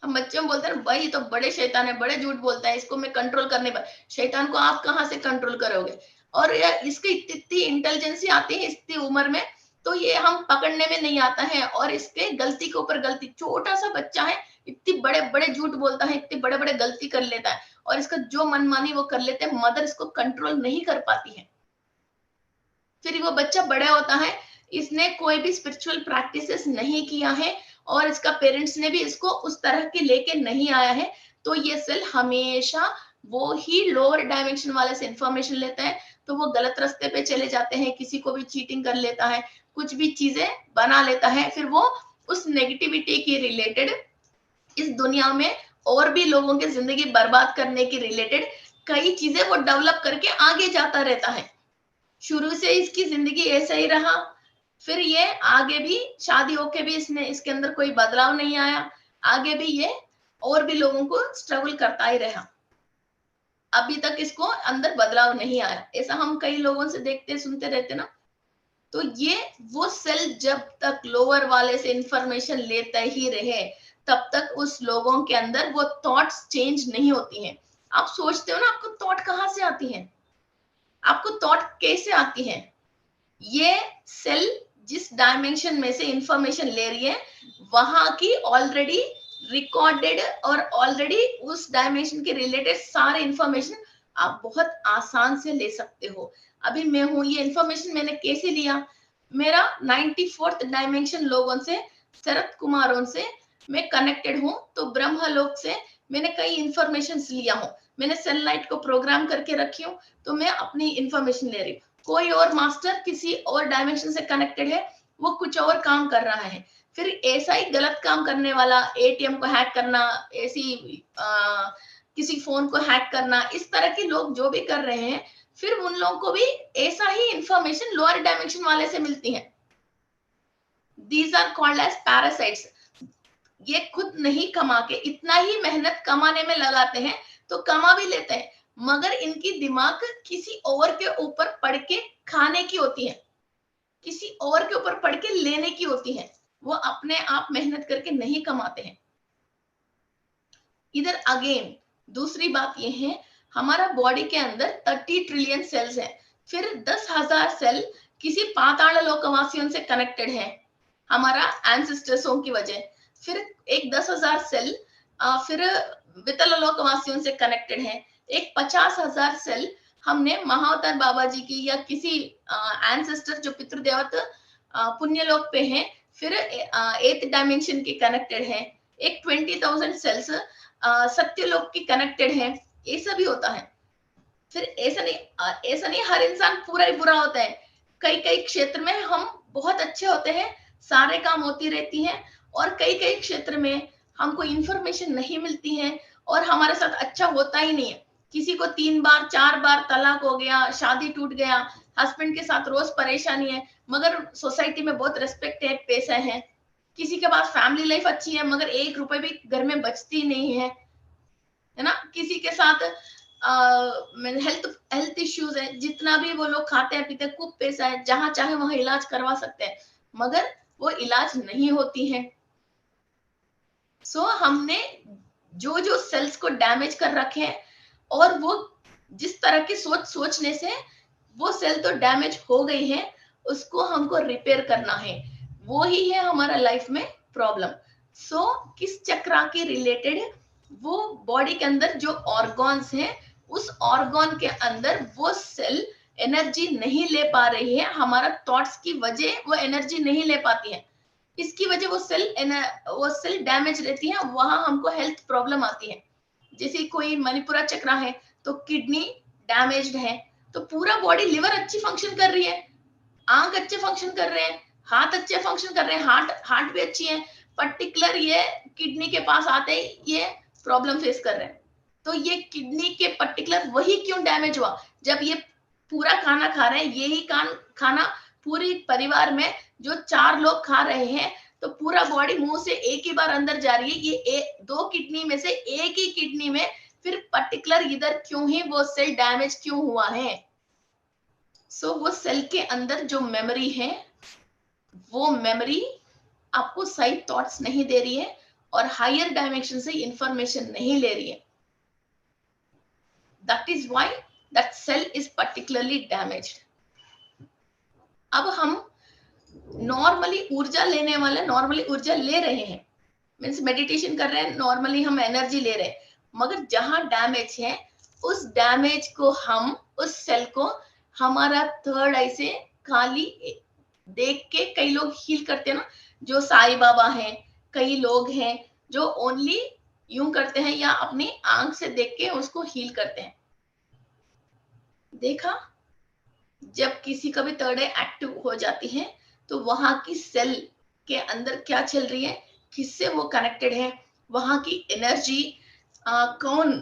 A: हम बच्चे में बोलते हैं भाई ये तो बड़े शैतान है, बड़े झूठ बोलता है, इसको मैं कंट्रोल करने पर। शैतान को आप कहाँ से कंट्रोल करोगे? और इसकी इतनी इंटेलिजेंसी आती है इतनी उम्र में, तो ये हम पकड़ने में नहीं आता है। और इसके गलती के ऊपर गलती, छोटा सा बच्चा है, इतने बड़े बड़े झूठ बोलता है, इतने बड़े बड़े गलती कर लेता है, और इसका जो मनमानी वो कर लेते हैं। मदर इसको कंट्रोल नहीं कर पाती है। फिर वो बच्चा बड़ा होता है, इसने कोई भी स्पिरिचुअल प्रैक्टिसेस नहीं किया है, और इसका पेरेंट्स ने भी इसको उस तरह के लेके नहीं आया है, तो ये सेल हमेशा वो ही लोअर डायमेंशन वाले से इंफॉर्मेशन लेता है, तो वो गलत रास्ते पे चले जाते हैं, किसी को भी चीटिंग कर लेता है, कुछ भी चीजें बना लेता है। फिर वो उस नेगेटिविटी की रिलेटेड इस दुनिया में और भी लोगों की जिंदगी बर्बाद करने की रिलेटेड कई चीजें वो डेवलप करके आगे जाता रहता है। शुरू से इसकी जिंदगी ऐसा ही रहा, फिर ये आगे भी शादी होके भी इसके अंदर कोई बदलाव नहीं आया, आगे भी ये और भी लोगों को स्ट्रगल करता ही रहा, अभी तक इसको अंदर बदलाव नहीं आया। ऐसा हम कई लोगों से देखते सुनते रहते ना। तो ये वो सेल जब तक लोअर वाले से इंफॉर्मेशन लेता ही रहे, तब तक उस लोगों के अंदर वो थॉट्स चेंज नहीं होती हैं। आप सोचते हो ना, आपको थॉट कहाँ से आती है, आपको थॉट कैसे आती है? ये सेल जिस डायमेंशन में से इंफॉर्मेशन ले रही है, वहां की ऑलरेडी रिकॉर्डेड और ऑलरेडी उस डायमेंशन के रिलेटेड सारे इंफॉर्मेशन आप बहुत आसान से ले सकते हो। अभी मैं हूं, ये इंफॉर्मेशन मैंने कैसे लिया? मेरा 94th डायमेंशन लोगों से, शरद कुमारों से मैं कनेक्टेड हूं, तो ब्रह्मलोक से मैंने कई इंफॉर्मेशन लिया हूं। मैंने सनलाइट को प्रोग्राम करके रखी हूँ, तो मैं अपनी इंफॉर्मेशन ले रही हूँ। कोई और मास्टर किसी और डायमेंशन से कनेक्टेड है, वो कुछ और काम कर रहा है। फिर ऐसा ही गलत काम करने वाला, एटीएम को हैक करना, ऐसी किसी फोन को हैक करना, इस तरह के लोग जो भी कर रहे हैं, फिर उन लोगों को भी ऐसा ही इंफॉर्मेशन लोअर डायमेंशन वाले से मिलती है। These are called as parasites. ये खुद नहीं कमा के, इतना ही मेहनत कमाने में लगाते हैं, तो कमा भी लेते हैं, मगर इनकी दिमाग किसी और के ऊपर पढ़ के खाने की होती है, किसी और के ऊपर पढ़ के लेने की होती है। वो अपने आप मेहनत करके नहीं कमाते हैं। इधर अगेन दूसरी बात ये है, हमारा बॉडी के अंदर 30 ट्रिलियन सेल्स हैं। फिर 10,000 सेल किसी पाताल लोकवासियों से कनेक्टेड है, हमारा एंसेस्टर्सों की वजह। फिर एक 10,000 सेल फिर वितल लोकवासियों से कनेक्टेड है। एक 50,000 सेल हमने महाअवतार बाबा जी की या किसी एंसेस्टर जो पितृदेवत पुण्य लोक पे हैं, फिर 8th डायमेंशन की कनेक्टेड है। एक 20,000 सेल्स सत्यलोक की कनेक्टेड है। ऐसा भी होता है। फिर ऐसा नहीं हर इंसान पूरा ही बुरा होता है। कई कई क्षेत्र में हम बहुत अच्छे होते हैं, सारे काम होती रहती हैं, और कई कई क्षेत्र में हमको इंफॉर्मेशन नहीं मिलती है और हमारे साथ अच्छा होता ही नहीं है। किसी को 3 बार 4 बार तलाक हो गया, शादी टूट गया, हस्बैंड के साथ रोज परेशानी है, मगर सोसाइटी में बहुत रेस्पेक्ट है, पैसा है। किसी के पास फैमिली लाइफ अच्छी है, मगर 1 रुपए भी घर में बचती नहीं है ना। किसी के साथ हेल्थ हेल्थ इश्यूज है, जितना भी वो लोग खाते हैं पीते हैं, खूब पैसा है, जहां चाहे वहां इलाज करवा सकते हैं, मगर वो इलाज नहीं होती है। सो हमने जो जो सेल्स को डैमेज कर रखे हैं, और वो जिस तरह की सोच सोचने से वो सेल तो डैमेज हो गई है, उसको हमको रिपेयर करना है। वो ही है हमारा लाइफ में प्रॉब्लम। सो किस चक्रा के रिलेटेड, वो बॉडी के अंदर जो ऑर्गन्स हैं, उस ऑर्गन के अंदर वो सेल एनर्जी नहीं ले पा रही है, हमारा थॉट्स की वजह वो एनर्जी नहीं ले पाती है। इसकी वजह वो सेल डैमेज रहती है, वहां हमको हेल्थ प्रॉब्लम आती है। जैसे कोई मणिपुरा चक्रा है, तो किडनी डैमेज्ड है, तो पूरा बॉडी, लिवर अच्छी फंक्शन कर रही है, आंख अच्छे फंक्शन कर रहे हैं, हाथ अच्छे फंक्शन कर रहे हैं, हार्ट भी अच्छी है, पर्टिकुलर ये किडनी के पास आते ही ये प्रॉब्लम फेस कर रहे हैं। तो ये किडनी के पर्टिकुलर वही क्यों डैमेज हुआ? जब ये पूरा खाना खा रहे हैं, यही खाना पूरी परिवार में जो 4 लोग खा रहे हैं, तो पूरा बॉडी मुंह से एक ही बार अंदर जा रही है। ये 2 किडनी में से एक ही किडनी में फिर पर्टिकुलर इधर क्यों ही वो सेल डैमेज क्यों हुआ है? सो वो सेल के अंदर जो मेमोरी है, वो मेमोरी आपको सही थॉट्स नहीं दे रही है और हायर डायमेंशन से इंफॉर्मेशन नहीं ले रही है। That is why that cell is particularly damaged. अब हम नॉर्मली ऊर्जा लेने वाले, नॉर्मली ऊर्जा ले रहे हैं, मीन्स मेडिटेशन कर रहे हैं, नॉर्मली हम एनर्जी ले रहे हैं, मगर जहां डैमेज है, उस डैमेज को हम, उस सेल को हमारा थर्ड आई से खाली देख के कई लोग हील करते हैं ना, जो साईं बाबा हैं, कई लोग हैं जो ओनली यूं करते हैं या अपनी आंख से देख के उसको हील करते हैं। देखा, जब किसी का भी थर्ड आई एक्टिव हो जाती है, तो वहां की सेल के अंदर क्या चल रही है, किससे वो कनेक्टेड है, वहां की एनर्जी कौन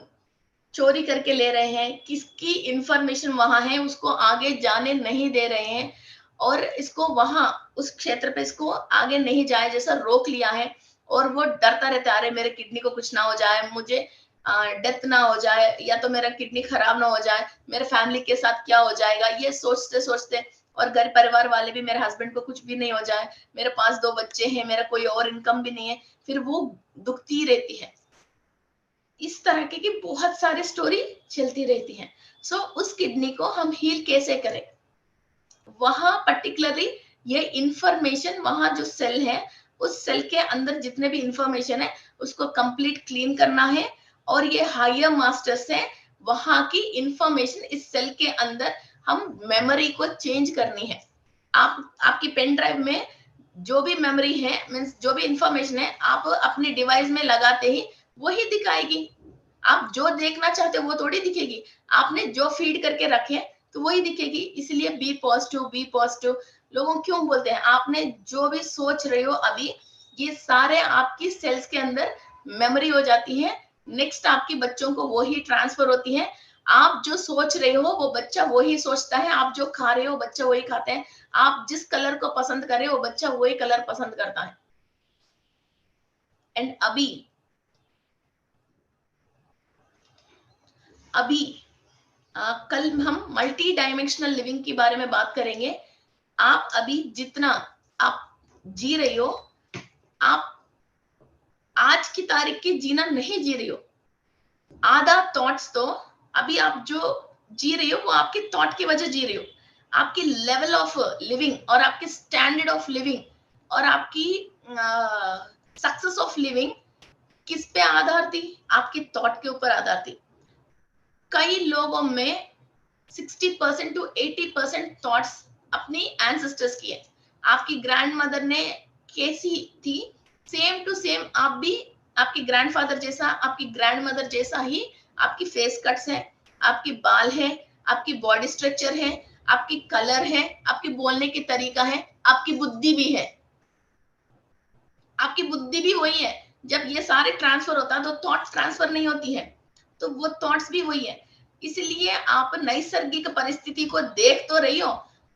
A: चोरी करके ले रहे हैं, किसकी इंफॉर्मेशन वहां है, उसको आगे जाने नहीं दे रहे हैं, और इसको वहां उस क्षेत्र पे इसको आगे नहीं जाए जैसा रोक लिया है, और वो डरता रहता है, अरे मेरे किडनी को कुछ ना हो जाए, मुझे डेथ ना हो जाए, या तो मेरा किडनी खराब ना हो जाए, मेरे फैमिली के साथ क्या हो जाएगा, ये सोचते सोचते, और घर परिवार वाले भी, मेरे हस्बैंड को कुछ भी नहीं हो जाए, मेरे पास 2 बच्चे हैं, मेरा कोई और इनकम भी नहीं है, फिर वो दुखती रहती है। इस तरह की बहुत सारी स्टोरी चलती रहती हैं। सो उस किडनी को हम हील कैसे करें, वहां पर्टिकुलरली ये इंफॉर्मेशन, वहां जो सेल है उस सेल के अंदर जितने भी इंफॉर्मेशन है उसको कंप्लीट क्लीन करना है, और ये हायर मास्टर्स है, वहां की इंफॉर्मेशन इस सेल के अंदर हम मेमोरी को चेंज करनी है। आपकी पेन ड्राइव में जो भी मेमोरी है, मीन्स जो भी इंफॉर्मेशन है, आप अपनी डिवाइस में लगाते ही वही दिखाएगी। आप जो देखना चाहते हो वो थोड़ी दिखेगी, आपने जो फीड करके रखे तो वही दिखेगी। इसलिए बी पॉजिटिव, बी पॉजिटिव लोगों क्यों बोलते हैं, आपने जो भी सोच रहे हो अभी, ये सारे आपकी सेल्स के अंदर मेमोरी हो जाती है। नेक्स्ट आपकी बच्चों को वही ट्रांसफर होती है। आप जो सोच रहे हो वो बच्चा वही सोचता है, आप जो खा रहे हो बच्चा वही खाता है, आप जिस कलर को पसंद कर रहे हो बच्चा वही कलर पसंद करता है। एंड अभी कल हम मल्टी डायमेंशनल लिविंग के बारे में बात करेंगे। आप अभी जितना आप जी रही हो, आप आज की तारीख की जीना नहीं जी रही हो। आधा थॉट्स तो अभी आप जो जी रही हो वो आपके थॉट की वजह जी रही हो। आपकी लेवल ऑफ लिविंग और आपके स्टैंडर्ड ऑफ लिविंग और आपकी सक्सेस ऑफ लिविंग किस पे आधार थी, आपके थॉट के ऊपर आधार थी। कई लोगों में 60% टू 80% थॉट्स अपनी एंसेस्टर्स की है। आपकी ग्रैंड मदर ने कैसी थी, सेम टू सेम आप भी आपकी ग्रैंडफादर जैसा, आपकी ग्रैंड मदर जैसा ही आपकी फेस कट्स है, आपकी बाल है, आपकी बॉडी स्ट्रक्चर है, आपकी कलर है, आपकी बोलने की तरीका है, आपकी बुद्धि भी है। आपकी बुद्धि भी वही है। जब ये सारे ट्रांसफर होता है तो थॉट्स ट्रांसफर नहीं होती है, तो वो थॉट्स भी वही है। इसलिए आप नैसर्गिक परिस्थिति को देख तो रही हो,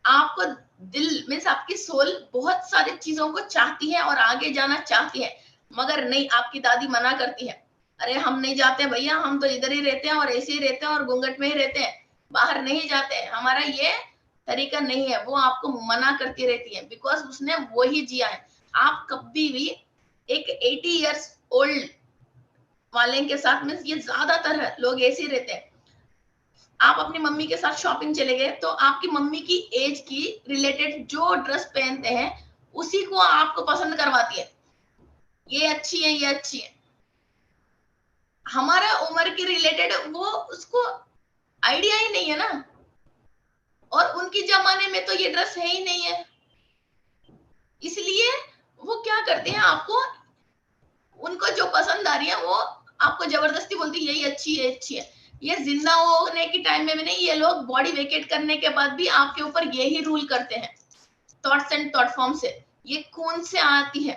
A: आपको दिल मीन्स आपकी सोल बहुत सारी चीजों को चाहती है और आगे जाना चाहती है, मगर नहीं, आपकी दादी मना करती है, अरे हम नहीं जाते भैया, हम तो इधर ही रहते हैं और ऐसे ही रहते हैं और घूंघट में ही रहते हैं, बाहर नहीं जाते, हमारा ये तरीका नहीं है। वो आपको मना करती रहती है, बिकॉज उसने वो ही जिया है। आप कभी भी एक 80 इयर्स ओल्ड वाले के साथ में, ये ज्यादातर लोग ऐसे ही रहते हैं। आप अपनी मम्मी के साथ शॉपिंग चले गए तो आपकी मम्मी की एज की रिलेटेड जो ड्रेस पहनते हैं उसी को आपको पसंद करवाती है, ये अच्छी है, ये अच्छी है। हमारा उम्र के रिलेटेड वो उसको आइडिया ही नहीं है ना, और उनकी जमाने में तो ये ड्रेस है ही नहीं है। इसलिए वो क्या करते हैं, आपको उनको जो पसंद आ रही है वो आपको जबरदस्ती बोलती है यही अच्छी है, अच्छी है। ये जिंदा होने के टाइम में भी नहीं, ये लोग बॉडी वेकेट करने के बाद भी आपके ऊपर यही रूल करते हैं, थॉट्स एंड थॉट फॉर्म से। ये खून से आती है,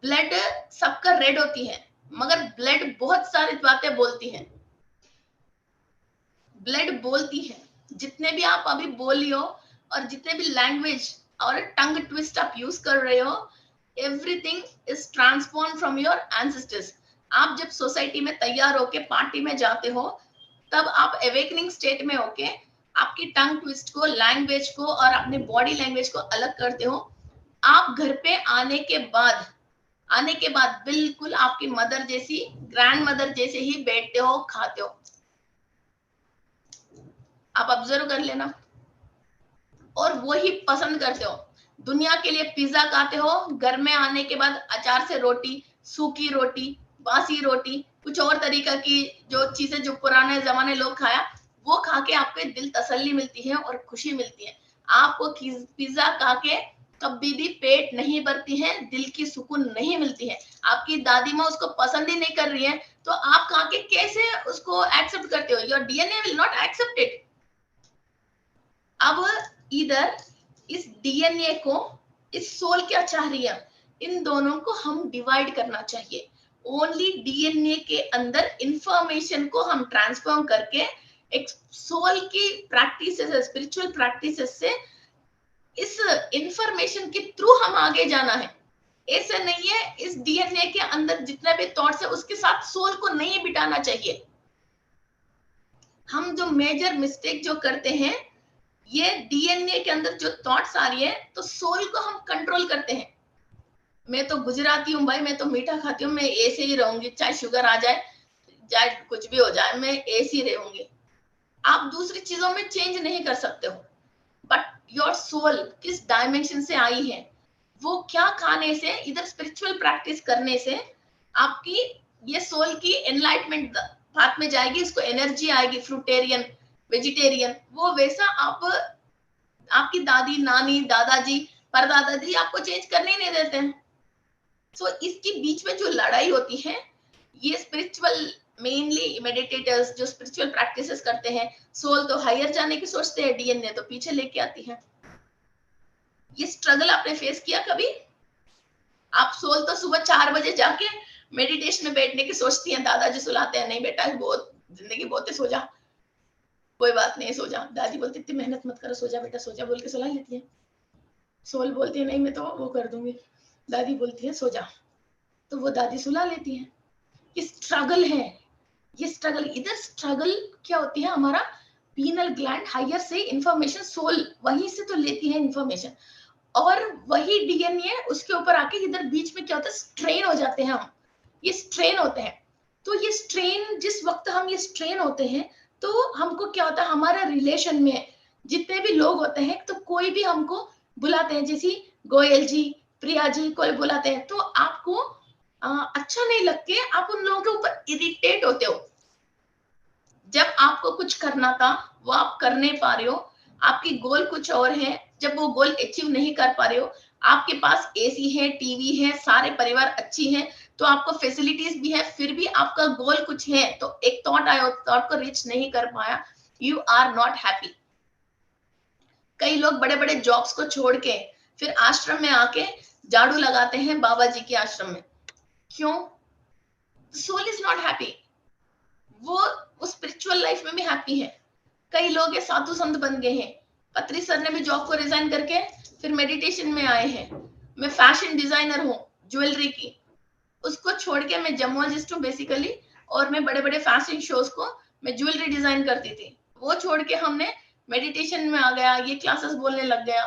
A: ब्लड सबका रेड होती है, मगर ब्लड बहुत सारी बातें बोलती है। ब्लड बोलती है, जितने भी आप अभी बोली हो और जितने भी लैंग्वेज और टंग ट्विस्ट आप यूज कर रहे हो, everything is transform from your ancestors. आप जब सोसाइटी में तैयार होके पार्टी में जाते हो, तब आप अवेकनिंग स्टेट में होके आपकी टंग ट्विस्ट को, लैंग्वेज को और अपने बॉडी लैंग्वेज को अलग करते हो। आप घर पे आने के बाद बिल्कुल आपकी मदर जैसी, ग्रैंड मदर जैसे ही बैठते हो, खाते हो। आप ऑब्जर्व कर लेना, और वही पसंद करते हो। दुनिया के लिए पिज्जा खाते हो, घर में आने के बाद अचार से रोटी, सूखी रोटी, बासी रोटी, कुछ और तरीका की जो चीजें जो पुराने जमाने लोग खाया, वो खा के आपको दिल तसल्ली मिलती है और खुशी मिलती है। आपको पिज्जा खा के कभी भी पेट नहीं भरती है, दिल की सुकून नहीं मिलती है। आपकी दादी माँ उसको पसंद ही नहीं कर रही है, तो आप खा के कैसे उसको एक्सेप्ट करते हो? Your DNA will not accept it. अब इधर इस डीएनए को, इस सोल क्या चाह रही है, इन दोनों को हम डिवाइड करना चाहिए। ओनली डीएनए के अंदर इंफॉर्मेशन को हम ट्रांसफॉर्म करके एक सोल की प्रैक्टिसेस, स्पिरिचुअल प्रैक्टिसेस से इस इंफॉर्मेशन के थ्रू हम आगे जाना है। ऐसा नहीं है इस डीएनए के अंदर जितने भी थॉट्स है उसके साथ सोल को नहीं बिठाना चाहिए। हम जो मेजर मिस्टेक जो करते हैं, ये डीएनए के अंदर जो थॉट्स आ रही है तो सोल को हम कंट्रोल करते हैं। मैं तो गुजराती हूँ भाई, मैं तो मीठा खाती हूँ, मैं ऐसे ही रहूंगी चाहे शुगर आ जाए, चाहे कुछ भी हो जाए, मैं ऐसी रहूंगी। आप दूसरी चीजों में चेंज नहीं कर सकते हो, बट योर सोल किस डायमेंशन से आई है, वो क्या खाने से, इधर स्पिरिचुअल प्रैक्टिस करने से आपकी ये सोल की एनलाइटमेंट पाथ में जाएगी, इसको एनर्जी आएगी, फ्रूटेरियन, वेजिटेरियन, वो वैसा आप, आपकी दादी, नानी, दादाजी, परदादाजी आपको चेंज करने ही नहीं देते हैं। सो इसके बीच में जो लड़ाई होती है, ये स्पिरिचुअल, मेनली मेडिटेटर्स जो स्पिरिचुअल प्रैक्टिसेस करते हैं, सोल तो हायर जाने की सोचते हैं, डीएनए तो पीछे लेके आती है। ये स्ट्रगल आपने फेस किया कभी? आप सोल तो सुबह 4 बजे जाके मेडिटेशन में बैठने की सोचती है, दादाजी सुलाते हैं, नहीं बेटा बहुत जिंदगी बहुत है, सो जा, कोई बात नहीं सो जा। दादी बोलती इतनी मेहनत मत करो, सो जा बेटा सो जा, बोल के सुला लेती है। सोल बोलती है नहीं मैं तो वो कर दूंगी, दादी बोलती है सो जा, तो वो दादी सुला लेती है। ये स्ट्रगल है, ये स्ट्रगल, इधर स्ट्रगल क्या होती है, हमारा पीनल ग्लैंड हायर से इंफॉर्मेशन, सोल वहीं से तो लेती है इंफॉर्मेशन, और वही डीएनए उसके ऊपर आके इधर बीच में क्या होता है, स्ट्रेन हो जाते हैं हम, ये स्ट्रेन होते हैं। तो ये स्ट्रेन, जिस वक्त हम ये स्ट्रेन होते हैं, तो हमको क्या होता है, हमारा रिलेशन में जितने भी लोग होते हैं, तो कोई भी हमको बुलाते हैं, जैसे गोयल जी, प्रिया जी, कोई बुलाते हैं, तो आपको अच्छा नहीं लगते, आप उन लोगों के ऊपर इरिटेट होते हो। जब आपको कुछ करना था वो आप कर नहीं पा रहे हो, आपकी गोल कुछ और है, जब वो गोल अचीव नहीं कर पा रहे हो, आपके पास एसी है, टीवी है, सारे परिवार अच्छी है, तो आपको फैसिलिटीज भी है, फिर भी आपका गोल कुछ है, तो एक थॉट आया, थॉट को रीच नहीं कर पाया, यू आर नॉट हैप्पी। कई लोग बड़े बड़े जॉब्स को छोड़ के फिर आश्रम में आके झाड़ू लगाते हैं बाबा जी के आश्रम में, क्यों? सोल इज नॉट हैप्पी, वो स्पिरिचुअल लाइफ में भी हैप्पी है। कई लोग साधु संत बन गए हैं, पत्री सर ने भी जॉब को रिजाइन करके फिर मेडिटेशन में आए हैं। मैं फैशन डिजाइनर हूँ ज्वेलरी की, उसको छोड़ के मैं जमोलॉजिस्ट हूँ बेसिकली, और मैं बड़े बड़े फैशन शोज को मैं ज्वेलरी डिजाइन करती थी, वो छोड़ के हमने मेडिटेशन में आ गया, ये क्लासेस बोलने लग गया,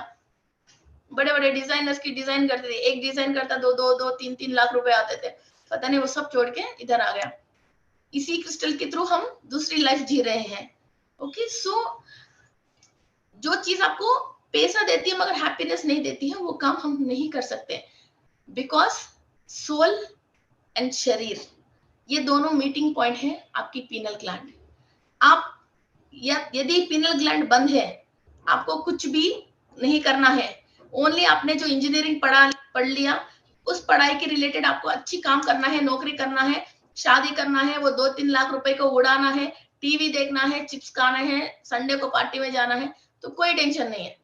A: बड़े बड़े डिजाइनर्स की डिजाइन करते थे, एक डिजाइन करता 2-3 लाख रुपए आते थे, पता नहीं वो सब छोड़ के इधर आ गया। इसी क्रिस्टल के थ्रू हम दूसरी लाइफ जी रहे हैं। ओके, सो जो चीज आपको पैसा देती है मगर हैप्पीनेस नहीं देती है, वो काम हम नहीं कर सकते, बिकॉज सोल एंड शरीर ये दोनों मीटिंग पॉइंट है आपकी पीनल ग्लैंड। आप यदि पीनल ग्लैंड बंद है, आपको कुछ भी नहीं करना है, ओनली आपने जो इंजीनियरिंग पढ़ लिया, उस पढ़ाई के रिलेटेड आपको अच्छी काम करना है, नौकरी करना है, शादी करना है, वो 2-3 लाख रुपए को उड़ाना है, टीवी देखना है, चिप्स खाना है, संडे को पार्टी में जाना है, तो कोई टेंशन नहीं है।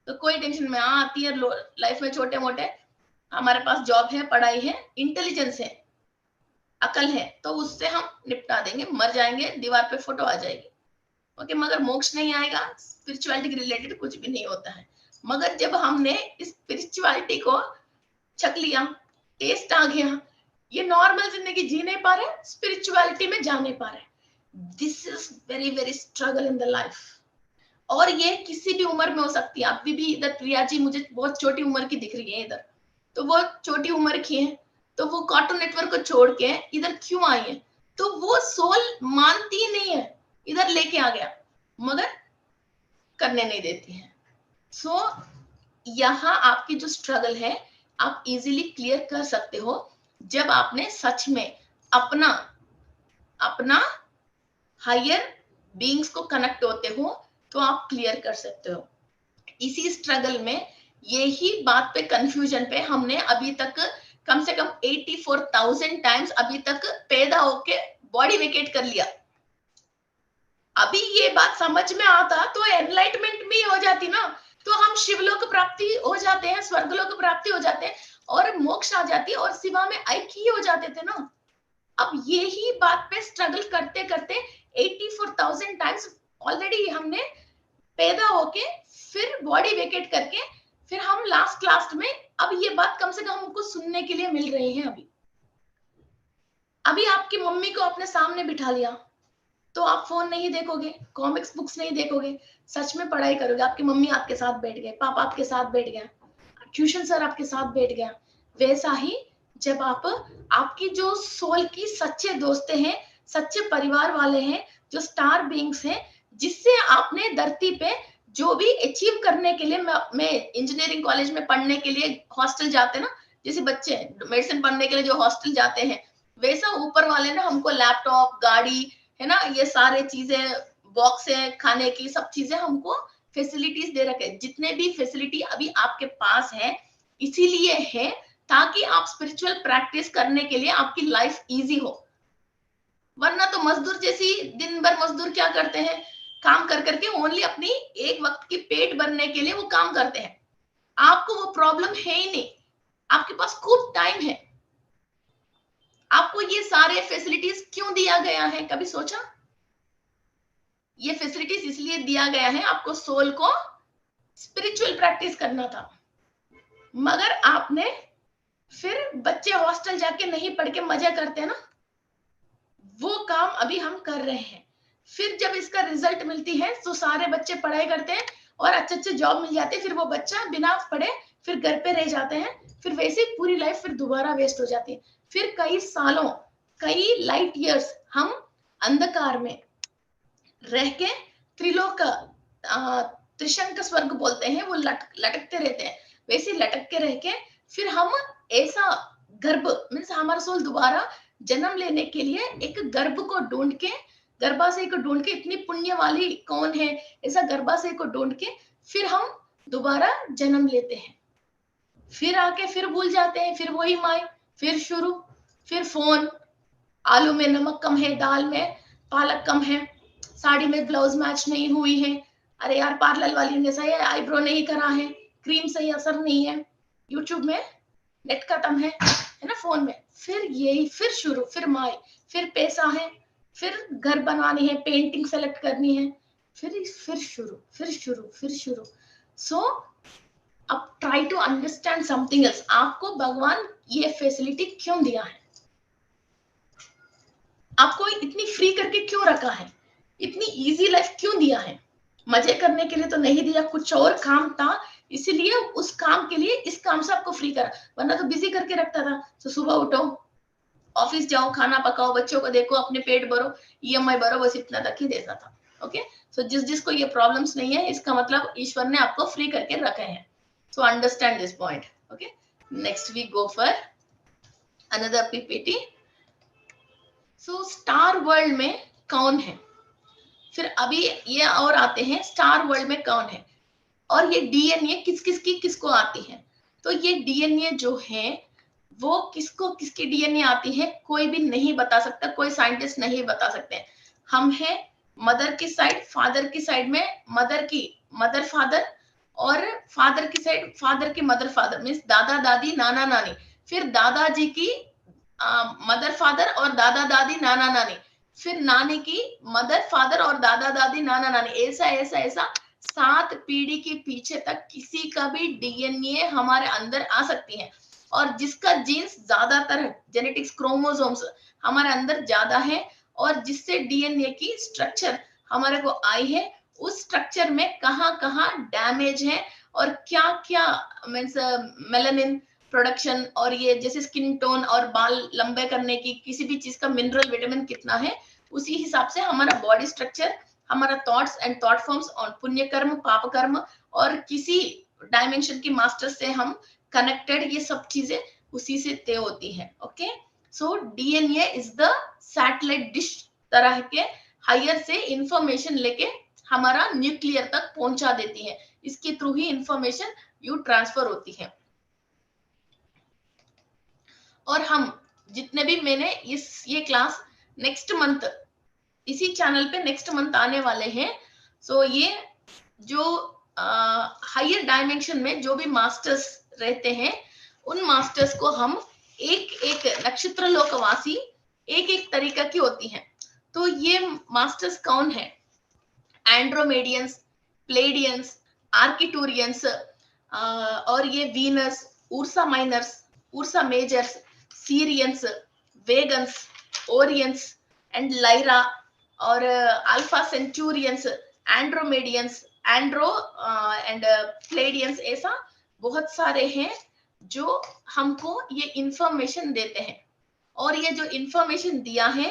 A: तो कोई टेंशन में आती है लाइफ में छोटे मोटे, हमारे पास जॉब है, पढ़ाई है, इंटेलिजेंस है, अकल है, तो उससे हम निपटा देंगे, मर जाएंगे, दीवार पे फोटो आ जाएगी। ओके, मगर मोक्ष नहीं आएगा, स्पिरिचुअलिटी के रिलेटेड कुछ भी नहीं होता है। मगर जब हमने इस स्पिरिचुअलिटी को छक लिया, टेस्ट आ गया, ये नॉर्मल जिंदगी जी नहीं पा रहे, स्पिरिचुअलिटी में जा नहीं पा रहे, this is very very struggle in the life. और ये किसी भी उम्र में हो सकती है। अभी भी इधर प्रिया जी मुझे बहुत छोटी उम्र की दिख रही है इधर, तो वो छोटी उम्र की है, तो वो कार्टून नेटवर्क को छोड़ के इधर क्यों आई है, तो वो सोल मानती ही नहीं है, इधर लेके आ गया, मगर करने नहीं देती है। सो यहाँ आपकी जो स्ट्रगल है आप इजीली क्लियर कर सकते हो जब आपने सच में अपना हायर बीइंग्स को कनेक्ट होते हो, तो आप क्लियर कर सकते हो। इसी स्ट्रगल में, यही बात पे, कंफ्यूजन पे हमने अभी तक कम से कम 84,000 टाइम्स अभी तक पैदा होके बॉडी वेकेट कर लिया। अभी ये बात समझ में आता तो एनलाइटमेंट भी हो जाती ना, तो हम शिवलोक प्राप्ति हो जाते हैं, स्वर्गलोक प्राप्ति हो जाते हैं, और मोक्ष आ जाती है, और शिवा में ऐक्य हो जाते थे ना। अब यही बात पे स्ट्रगल करते करते 84,000 टाइम्स ऑलरेडी हमने पैदा होके फिर बॉडी वेकेट करके फिर हम लास्ट में, अब ये बात कम से कम हमको सुनने के लिए मिल रही है। अभी आपकी मम्मी को अपने सामने बिठा लिया तो आप फोन नहीं देखोगे, कॉमिक्स बुक्स नहीं देखोगे, सच में पढ़ाई करोगे। आपकी मम्मी आपके साथ बैठ गए, पापा आपके साथ बैठ गया, ट्यूशन सर आपके साथ बैठ गया। वैसा ही जब आपकी जो सोल की सच्चे दोस्त हैं, सच्चे परिवार वाले हैं, जो स्टार बीइंग्स हैं, जिससे आपने धरती पे जो भी अचीव करने के लिए, मैं इंजीनियरिंग कॉलेज में पढ़ने के लिए हॉस्टल जाते ना, जैसे बच्चे मेडिसिन पढ़ने के लिए जो हॉस्टल जाते हैं, वैसा ऊपर वाले ने हमको लैपटॉप, गाड़ी, है ना, ये सारे चीजें, बॉक्स है खाने की, सब चीजें हमको फैसिलिटीज दे रखे। जितने भी फैसिलिटी अभी आपके पास है, इसीलिए है ताकि आप स्पिरिचुअल प्रैक्टिस करने के लिए आपकी लाइफ इजी हो। वरना तो मजदूर जैसी दिन भर मजदूर क्या करते हैं, काम कर करके ओनली अपनी एक वक्त की पेट भरने के लिए वो काम करते हैं। आपको वो प्रॉब्लम है ही नहीं, आपके पास खूब टाइम है। आपको ये सारे फैसिलिटीज क्यों दिया गया है, कभी सोचा? ये फैसिलिटीज इसलिए दिया गया है, आपको सोल को स्पिरिचुअल प्रैक्टिस करना था। मगर आपने फिर बच्चे हॉस्टल जाके नहीं पढ़ के मजा करते ना, वो काम अभी हम कर रहे हैं। फिर जब इसका रिजल्ट मिलती है तो सारे बच्चे पढ़ाई करते हैं और अच्छे अच्छे जॉब मिल जाते हैं, फिर वो बच्चा बिना पढ़े फिर घर पे रह जाते हैं, फिर वैसे पूरी लाइफ फिर दोबारा वेस्ट हो जाती है। फिर कई सालों, कई लाइट ईयर्स हम अंधकार में रह के त्रिलोक, त्रिशंक स्वर्ग बोलते हैं, वो लटकते रहते हैं। वैसे लटक के रह के फिर हम ऐसा गर्भ, मीन्स हमारा सोल दोबारा जन्म लेने के लिए एक गर्भ को ढूंढ के, गर्भाशय को ढूंढ के, इतनी पुण्य वाली कौन है, ऐसा गर्भाशय को ढूंढ के फिर हम दोबारा जन्म लेते हैं। फिर आके फिर भूल जाते हैं, फिर वही माई, फिर शुरू, फिर फोन, आलू में नमक कम है, दाल में पालक कम है, साड़ी में ब्लाउज मैच नहीं हुई है, अरे यार पार्लर वाली ने सही आईब्रो नहीं करा है, क्रीम सही असर नहीं है, यूट्यूब में नेट खत्म है ना, फोन में, फिर यही, फिर शुरू, फिर माई, फिर पैसा है, फिर घर बनवानी है, पेंटिंग सेलेक्ट करनी है, फिर शुरू, फिर शुरू, फिर शुरू। सो अब try to understand something else. आपको भगवान ये फैसिलिटी क्यों दिया है, आपको इतनी फ्री करके क्यों रखा है, इतनी इजी लाइफ क्यों दिया है? मजे करने के लिए तो नहीं दिया, कुछ और काम था, इसीलिए उस काम के लिए इस काम से आपको फ्री करा, वरना तो बिजी करके रखता था। तो सुबह उठो, ऑफिस जाओ, खाना पकाओ, बच्चों को देखो, अपने पेट भरो, ईएमआई भरो, बस इतना तक ही देता था। ओके, सो जिसको ये प्रॉब्लम्स नहीं है, इसका मतलब ईश्वर ने आपको फ्री करके रखे हैं। So understand this point. Okay, next we go for another PPT. So star world में कौन है? फिर अभी ये और आते हैं स्टार वर्ल्ड में कौन है, और ये डीएनए किस किस की किसको आती है। तो ये डीएनए जो है वो किसको किसकी डीएनए आती है कोई भी नहीं बता सकता, कोई साइंटिस्ट नहीं बता सकते। हम है मदर की साइड, फादर की साइड में मदर की मदर फादर, और फादर की साइड फादर की मदर फादर, मीन्स दादा दादी नाना नानी, फिर दादाजी की मदर फादर और दादा दादी नाना नानी, फिर नानी की मदर फादर और दादा दादी नाना नानी, ऐसा ऐसा ऐसा 7 पीढ़ी के पीछे तक किसी का भी डीएनए हमारे अंदर आ सकती है। और जिसका जीन्स ज्यादातर जेनेटिक्स क्रोमोसोम्स हमारे अंदर ज्यादा है, और जिससे डीएनए की स्ट्रक्चर हमारे को आई है, उस स्ट्रक्चर में कहाँ कहाँ डैमेज है और क्या क्या, मीन्स मेलानिन प्रोडक्शन, और ये जैसे स्किन टोन और बाल लंबे करने की किसी भी चीज का मिनरल विटामिन कितना है, उसी हिसाब से हमारा बॉडी स्ट्रक्चर, हमारा थॉट्स एंड थॉट फॉर्म्स, और पुण्य कर्म पाप कर्म, और किसी डायमेंशन की मास्टर से हम कनेक्टेड, ये सब चीजें उसी से तय होती है। Okay, so DNA is the satellite dish तरह के हायर से इंफॉर्मेशन लेके हमारा न्यूक्लियर तक पहुंचा देती है, इसके through he information you transfer होती है। और हम जितने भी, मैंने ये क्लास नेक्स्ट मंथ इसी चैनल पे नेक्स्ट मंथ आने वाले हैं। सो ये जो हायर डायमेंशन में जो भी मास्टर्स रहते हैं, उन मास्टर्स को हम एक एक नक्षत्र लोकवासी एक एक तरीका की होती हैं। तो ये मास्टर्स कौन है? एंड्रोमेडियंस, प्लेडियंस, आर्किटूरियंस, और ये Venus, Ursa Minors, Ursa Majors, Sirians, Vegans, Orions and Lyra, और Alpha Centaurians, Andromedians, Andro and Pleiadians, ऐसा बहुत सारे हैं जो हमको ये इंफॉर्मेशन देते हैं। और ये जो इंफॉर्मेशन दिया है,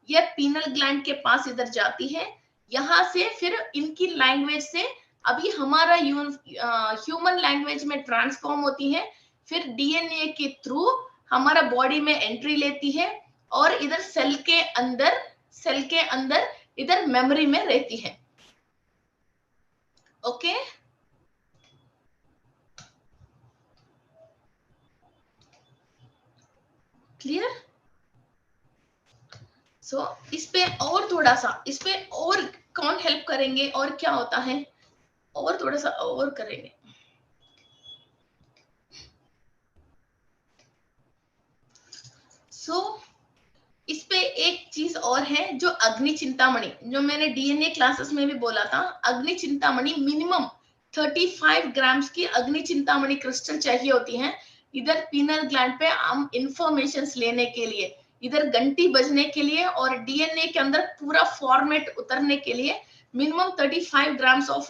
A: ये पीनल ग्लैंड के पास इधर जाती है, यहाँ से फिर इनकी लैंग्वेज से अभी हमारा ह्यूमन लैंग्वेज में ट्रांसफॉर्म होती है, फिर डीएनए के थ्रू हमारा बॉडी में एंट्री लेती है और इधर सेल के अंदर इधर मेमोरी में रहती है। Okay, clear? सो इस पे और थोड़ा सा, इस पे और कौन हेल्प करेंगे और क्या होता है, और थोड़ा सा और करेंगे। सो इस पे एक चीज और है जो अग्नि चिंतामणि, जो मैंने डीएनए क्लासेस में भी बोला था, अग्नि चिंतामणि मिनिमम 35 ग्राम्स की अग्नि चिंतामणि क्रिस्टल चाहिए होती है इधर पीनल ग्लैंड पे हम इंफॉर्मेशन लेने के लिए, इधर घंटी बजने के लिए और डीएनए के अंदर पूरा फॉर्मेट उतरने के लिए मिनिमम 35 ग्राम्स ऑफ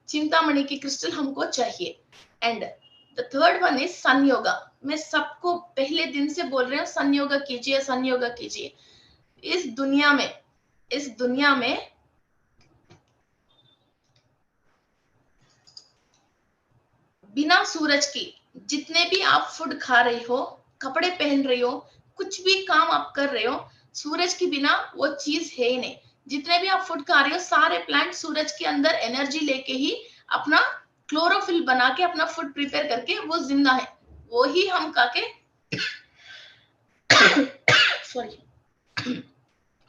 A: चिंतामणि की क्रिस्टल हमको चाहिए। And the third one is sun yoga. मैं सबको पहले दिन से बोल रही हूँ सन योगा कीजिए, सन योगा कीजिए। इस दुनिया में बिना सूरज की जितने भी आप फूड खा रही हो, कपड़े पहन रही हो, कुछ भी काम आप कर रहे हो, सूरज के बिना वो चीज है ही नहीं। जितने भी आप फूड खा रहे हो, सारे प्लांट सूरज के अंदर एनर्जी लेके ही अपना क्लोरोफिल बना के अपना फूड प्रिपेयर करके वो जिंदा है, वो ही हम खा के सॉरी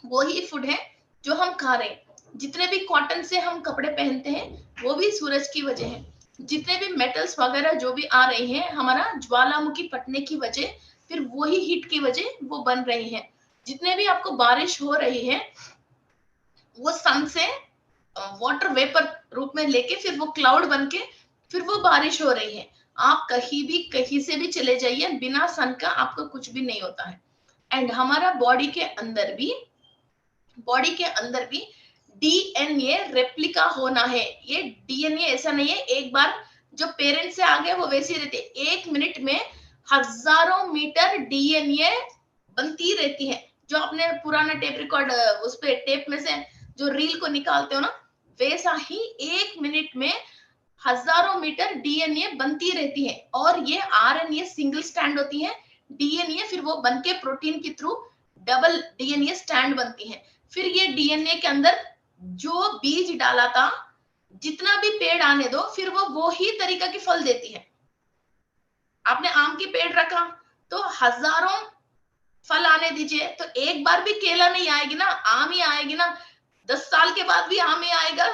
A: वो ही फूड है जो हम खा रहे हैं। जितने भी कॉटन से हम कपड़े पहनते हैं वो भी सूरज की वजह है। जितने भी मेटल्स वगैरह जो भी आ रहे हैं हमारा ज्वालामुखी फटने की वजह, फिर वही हीट की वजह वो बन रही है। जितने भी आपको बारिश हो रही है वो सन से वाटर वेपर रूप में लेके फिर वो क्लाउड बन के फिर वो बारिश हो रही है। आप कहीं से भी चले जाइए, बिना सन का आपको कुछ भी नहीं होता है। एंड हमारा बॉडी के अंदर भी डीएनए रेप्लिका होना है। ये डीएनए ऐसा नहीं है एक बार जो पेरेंट्स से आ गए वो वैसे ही रहते, 1 मिनट में हजारों मीटर डीएनए बनती रहती है। जो अपने पुराना टेप रिकॉर्ड उस पे टेप में से जो रील को निकालते हो ना, वैसा ही 1 मिनट में हजारों मीटर डीएनए बनती रहती है। और ये आरएनए सिंगल स्टैंड होती है, डीएनए फिर वो बन के प्रोटीन के थ्रू डबल डीएनए स्टैंड बनती है। फिर ये डीएनए के अंदर जो बीज डाला था, जितना भी पेड़ आने दो, फिर वो ही तरीका की फल देती है। आपने आम की पेड़ रखा तो हजारों फल आने दीजिए, तो एक बार भी केला नहीं आएगी ना, आम ही आएगी ना। 10 साल के बाद भी आम ही आएगा,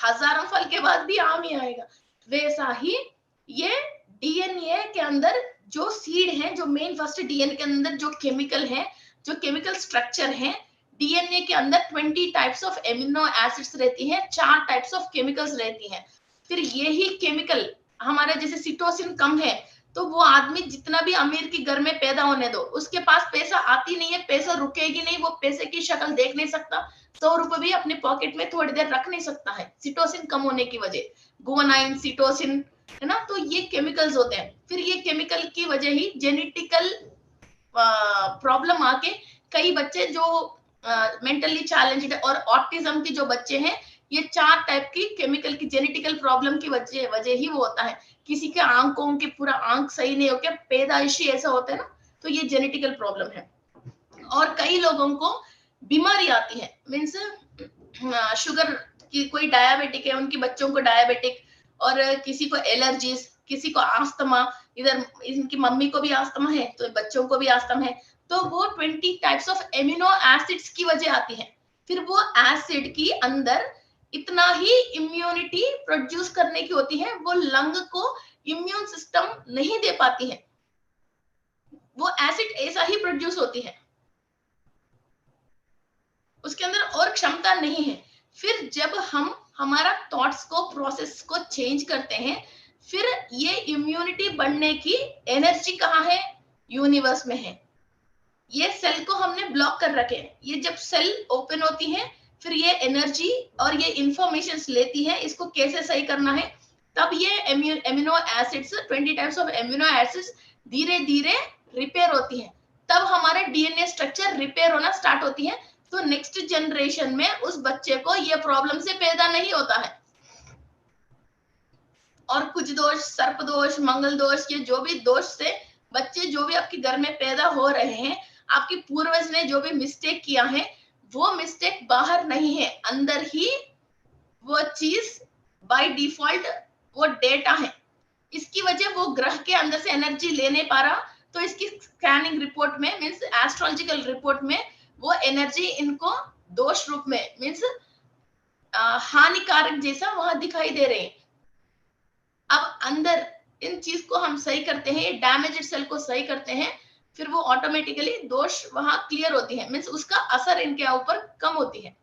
A: हजारों फल के बाद भी आम ही आएगा। वैसा ही ये डीएनए के अंदर जो सीड है, जो मेन फर्स्ट डीएनए के अंदर जो केमिकल है, जो केमिकल स्ट्रक्चर है, डीएनए के अंदर 20 टाइप्स ऑफ एमिनो एसिड्स रहती हैं, 4 टाइप्स ऑफ केमिकल्स रहती हैं। फिर यही केमिकल हमारे जैसे सिटोसिन कम है तो वो आदमी जितना भी अमीर के घर में पैदा होने दो, उसके पास पैसा आती नहीं है, पैसा रुकेगी नहीं, वो पैसे की शक्ल देख नहीं सकता, 100 रुपए भी अपने पॉकेट में थोड़ी देर रख नहीं सकता है, सिटोसिन कम होने की वजह। गुआनाइन, सिटोसिन है ना, तो ये केमिकल्स होते हैं। फिर ये केमिकल की वजह ही जेनेटिकल प्रॉब्लम आके कई बच्चे जो मेंटली चैलेंज्ड और ऑटिज्म के जो बच्चे हैं, ये 4 टाइप की केमिकल की जेनेटिकल प्रॉब्लम की वजह ही वो होता है। किसी के आंखों के पूरा आंख सही नहीं होके पैदाइशी ऐसा होता है ना, तो ये जेनेटिकल प्रॉब्लम है। और कई लोगों को बीमारी आती है, मीन्स शुगर की, कोई डायबिटिक है उनकी बच्चों को डायबिटिक, और किसी को एलर्जीज, किसी को आस्थमा, इधर इनकी मम्मी को भी आस्थमा है तो बच्चों को भी आस्थमा है, तो वो 20 टाइप्स ऑफ एमिनो एसिड्स की वजह आती है। फिर वो एसिड की अंदर इतना ही इम्यूनिटी प्रोड्यूस करने की होती है, वो लंग को इम्यून सिस्टम नहीं दे पाती है, वो एसिड ऐसा ही प्रोड्यूस होती है, उसके अंदर और क्षमता नहीं है। फिर जब हम हमारा थॉट्स को, प्रोसेस को चेंज करते हैं, फिर ये इम्यूनिटी बढ़ने की एनर्जी कहाँ है? यूनिवर्स में है। ये सेल को हमने ब्लॉक कर रखे हैं, ये जब सेल ओपन होती है फिर ये एनर्जी और ये इंफॉर्मेशन लेती है, इसको कैसे सही करना है, तब ये amino acids, 20 types of amino acids धीरे धीरे रिपेयर होती है, तब हमारे डीएनए स्ट्रक्चर रिपेयर होना स्टार्ट होती है। तो नेक्स्ट जनरेशन में उस बच्चे को ये प्रॉब्लम से पैदा नहीं होता है। और कुछ दोष, सर्प दोष, मंगल दोष, ये जो भी दोष से बच्चे जो भी आपके घर में पैदा हो रहे हैं, आपके पूर्वज ने जो भी मिस्टेक किया है, वो मिस्टेक बाहर नहीं है, अंदर ही वो चीज बाय डिफॉल्ट वो डेटा है। इसकी वजह वो ग्रह के अंदर से एनर्जी ले नहीं पा रहा, तो इसकी स्कैनिंग रिपोर्ट में मीन्स एस्ट्रोलॉजिकल रिपोर्ट में वो एनर्जी इनको दोष रूप में मीन्स हानिकारक जैसा वहां दिखाई दे रहे हैं। अब अंदर इन चीज को हम सही करते हैं, डैमेज्ड सेल को सही करते हैं, फिर वो ऑटोमेटिकली दोष वहां क्लियर होती है, मीन्स उसका असर इनके ऊपर कम होती है।